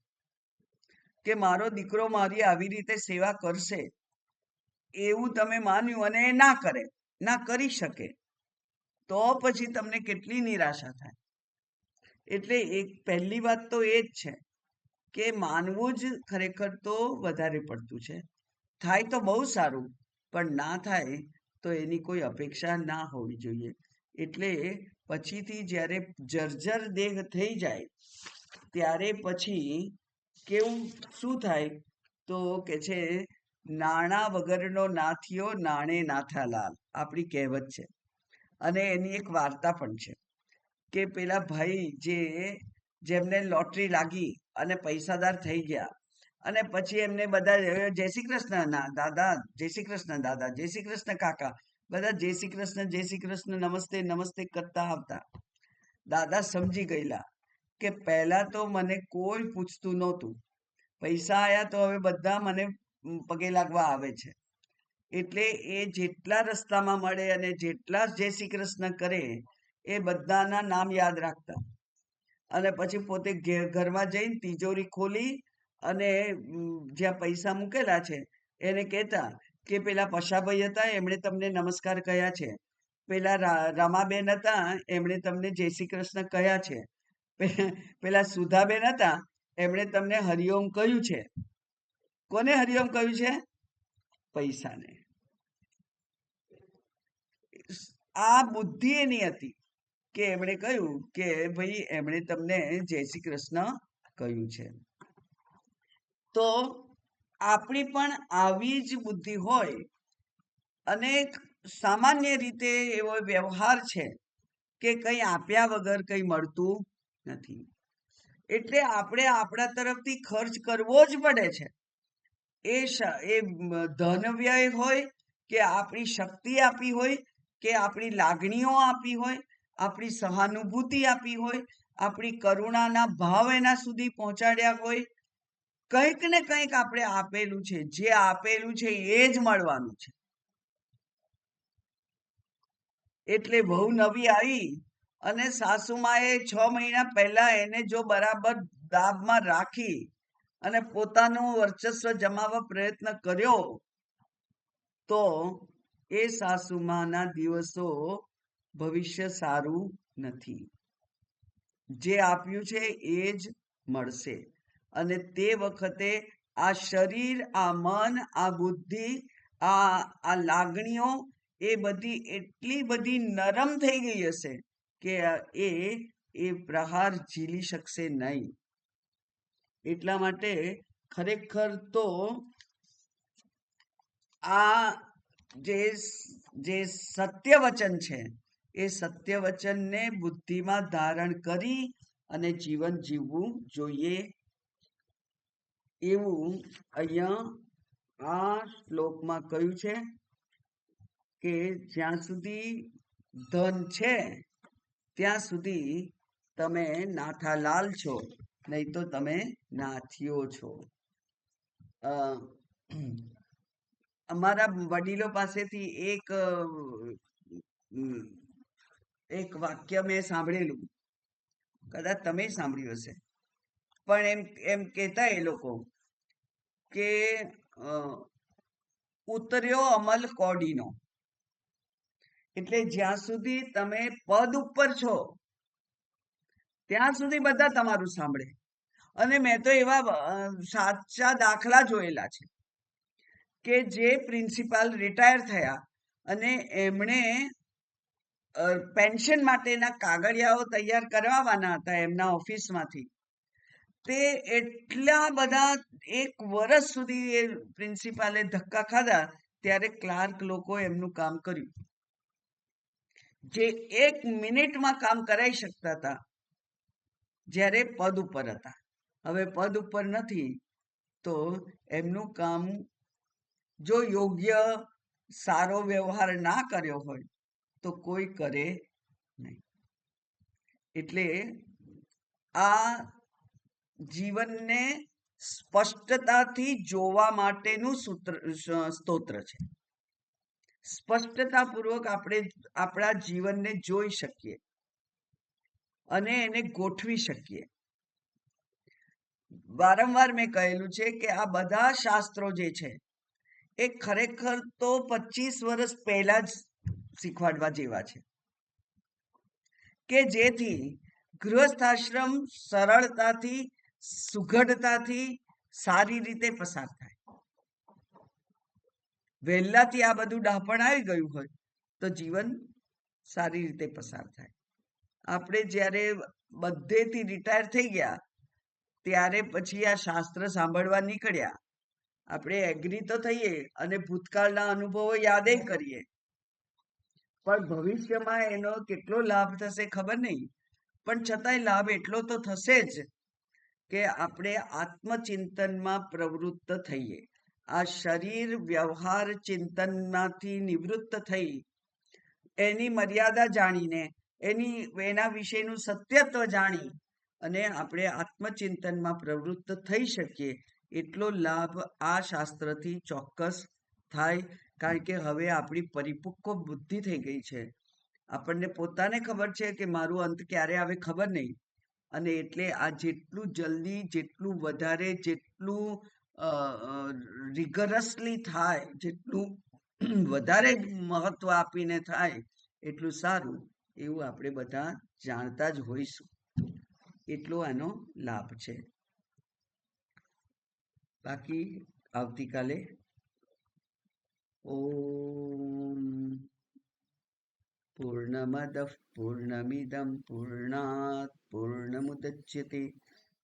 કે મારો દીકરો મારી આવી રીતે સેવા કરશે એવું તમે માન્યું અને એ ના કરે, ના કરી શકે, તો પછી તમને કેટલી નિરાશા થાય. એટલે એક પહેલી વાત તો એ જ છે કે માનવું જ ખરેખર તો વધારે પડતું છે. થાય તો બહુ સારું, પણ ના થાય તો એની કોઈ અપેક્ષા ના હોવી જોઈએ. એટલે પછીથી જ્યારે જર્જર દેહ થઈ જાય ત્યારે પછી કેવું શું થાય તો કે છે નાણાં વગરનો નાથિયો નાણે નાથા લાલ, આપણી કહેવત છે. અને એની એક વાર્તા પણ છે કે પેલા ભાઈ જેમને લોટરી લાગી અને પૈસાદાર થઈ ગયા અને પછી એમને બધા જય શ્રી કૃષ્ણ દાદા, જય શ્રી કૃષ્ણ દાદા, જય શ્રી કૃષ્ણ કાકા, બધા જય શ્રી કૃષ્ણ, જય શ્રી કૃષ્ણ, નમસ્તે નમસ્તે કરતા આવતા. દાદા સમજી ગયેલા કે પહેલા તો મને કોઈ પૂછતું નહોતું, પૈસા આયા તો હવે બધા મને પગે લાગવા આવે છે. એટલે એ જેટલા રસ્તામાં મળે અને જેટલા જય શ્રી કૃષ્ણ કરે એ બધાના નામ યાદ રાખતા. અને પછી પોતે ઘરમાં જઈને તિજોરી ખોલી અને જ્યાં પૈસા મૂકેલા છે એને કહેતા કે પેલા પશાભાઈ હતા એમણે તમને નમસ્કાર કહ્યા છે, પેલા રમાબેન હતા એમણે તમને જય શ્રી કૃષ્ણ કહ્યા છે, પેલા સુધાબેન હતા એમણે તમને હરિઓમ કહ્યું છે. કોને હરિઓમ કહ્યું છે? પૈસાને. આ બુદ્ધિ એની હતી કે એમણે કહ્યું કે ભાઈ એમણે તમને જય શ્રી કૃષ્ણ કહ્યું છે. તો આપણી પણ આવી જ બુદ્ધિ હોય અને સામાન્ય રીતે એવો વ્યવહાર છે કે કંઈ આપ્યા વગર કંઈ મળતું નથી. એટલે આપણે આપણા તરફથી ખર્ચ કરવો જ પડે છે. એ ધન વ્યય હોય કે આપણી શક્તિ આપી હોય કે આપણી લાગણીઓ આપી હોય, આપણી સહાનુભૂતિ આપી હોય, આપણી કરુણાના ભાવ એના સુધી પહોંચાડ્યા હોય, કંઈક ને કંઈક આપણે આપેલું છે, જે આપેલું છે એ જ મળવાનું છે. એટલે વહુ નવી આવી અને સાસુમાએ 6 મહિના પહેલા એને જો બરાબર દાબમાં રાખી અને પોતાનું વર્ચસ્વ જમાવવા પ્રયત્ન કર્યો તો એ સાસુમાના દિવસો ભવિષ્ય સારું નથી. જે આપ્યું છે એ જ મળશે. અને તે વખતે આ શરીર, આ મન, આ બુદ્ધિ, આ લાગણીઓ એ બધી એટલી બધી નરમ થઈ ગઈ હશે કે એ પ્રહાર ઝીલી શકશે નહીં. એટલા માટે ખરેખર તો આ જે સત્ય વચન છે એ સત્ય વચનને બુદ્ધિમાં ધારણ કરી અને જીવન જીવવું જોઈએ, એવું અહીંયા આ શ્લોકમાં કહ્યું છે કે જ્યાં સુધી ધન છે ત્યાં સુધી તમે નાથાલાલ છો, નહીં તો તમે નાથીઓ છો. અમારા વડીલો પાસેથી એક વાક્ય મેં સાંભળેલું, કદાચ તમે સાંભળ્યું હશે, પણ એમ કહેતા એ લોકો કે ઉતર્યો અમલ કોડીનો, એટલે જ્યાં સુધી તમે પદ ઉપર છો ત્યાં સુધી બધા તમારું સાંભળે. અને મેં તો એવા સાચા દાખલા જોયેલા છે કે જે પ્રિન્સિપાલ રિટાયર થયા અને એમણે પેન્શન માટેના કાગળિયાઓ તૈયાર કરવાના હતા એમના ઓફિસમાંથી. તે એટલા બધા 1 વર્ષ સુધી એ પ્રિન્સિપાલે ધક્કા ખાધા, ત્યારે ક્લાર્ક લોકો એમનું કામ કર્યું. જે 1 મિનિટમાં કામ કરાવી શકતા હતા જ્યારે પદ ઉપર હતા. હવે પદ ઉપર નથી તો એમનું કામ જો યોગ્ય સારો વ્યવહાર ના કર્યો હોય તો કોઈ કરે નહીં. એટલે આ જીવનને સ્પષ્ટતાથી જોવા માટેનું સ્તોત્ર છે. સ્પષ્ટતાપૂર્વક આપણે આપણા જીવનને જોઈ શકીએ અને એને ગોઠવી શકીએ. વારંવાર મેં કહેલું છે કે આ બધા શાસ્ત્રો જે છે એ ખરેખર તો 25 વર્ષ પહેલા જ શીખવાડવા જેવા છે, કે જેથી ગૃહસ્થાશ્રમ સરળતાથી, સુઘડતાથી, સારી રીતે પસાર થાય. વહેલાથી આ બધું ડાપણ આવી ગયું હોય તો જીવન સારી રીતે પસાર થાય. આપણે જ્યારે બધેથી રિટાયર થઈ ગયા ત્યારે પછી આ શાસ્ત્ર સાંભળવા નીકળ્યા. આપણે એગ્રી તો થઈએ અને ભૂતકાળના અનુભવો યાદે કરીએ, પણ ભવિષ્યમાં એનો કેટલો લાભ થશે ખબર નહીં. પણ છતાંય લાભ એટલો તો થશે જ કે આપણે આત્મચિંતનમાં પ્રવૃત્ત થઈએ. આ શરીર વ્યવહાર ચિંતનમાંથી નિવૃત્ત થઈ એની મર્યાદા જાણીને એના વિશેનું સત્યત્વ જાણી અને આપણે આત્મચિંતનમાં પ્રવૃત્ત થઈ શકીએ, એટલો લાભ આ શાસ્ત્રથી ચોક્કસ થાય. કારણ કે હવે આપણી પરિપક્વ બુદ્ધિ થઈ ગઈ છે. આપણને પોતાને ખબર છે કે મારું અંત ક્યારે આવે ખબર નહીં, અને એટલે આ જેટલું જલ્દી, જેટલું વધારે, જેટલું રિગરસલી થાય, જેટલું વધારે મહત્વ આપીને થાય એટલું સારું, એવું આપણે બધા જાણતા જ હોઈશું. એટલો આનો લાભ છે. બાકી આવતીકાલે ઓમ પૂર્ણમદઃ પૂર્ણમિદં પૂર્ણાત પૂર્ણમુદચ્યતે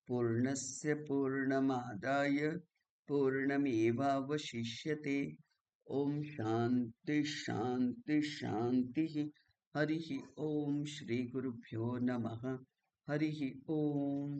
પૂર્ણસ્ય પૂર્ણમાદાય પૂર્ણમેવાવશિષ્યતે. ઓમ શાંતિ શાંતિ શાંતિ. હરિ ઓમ. શ્રી ગુરુભ્યો નમઃ. હરિ ઓમ.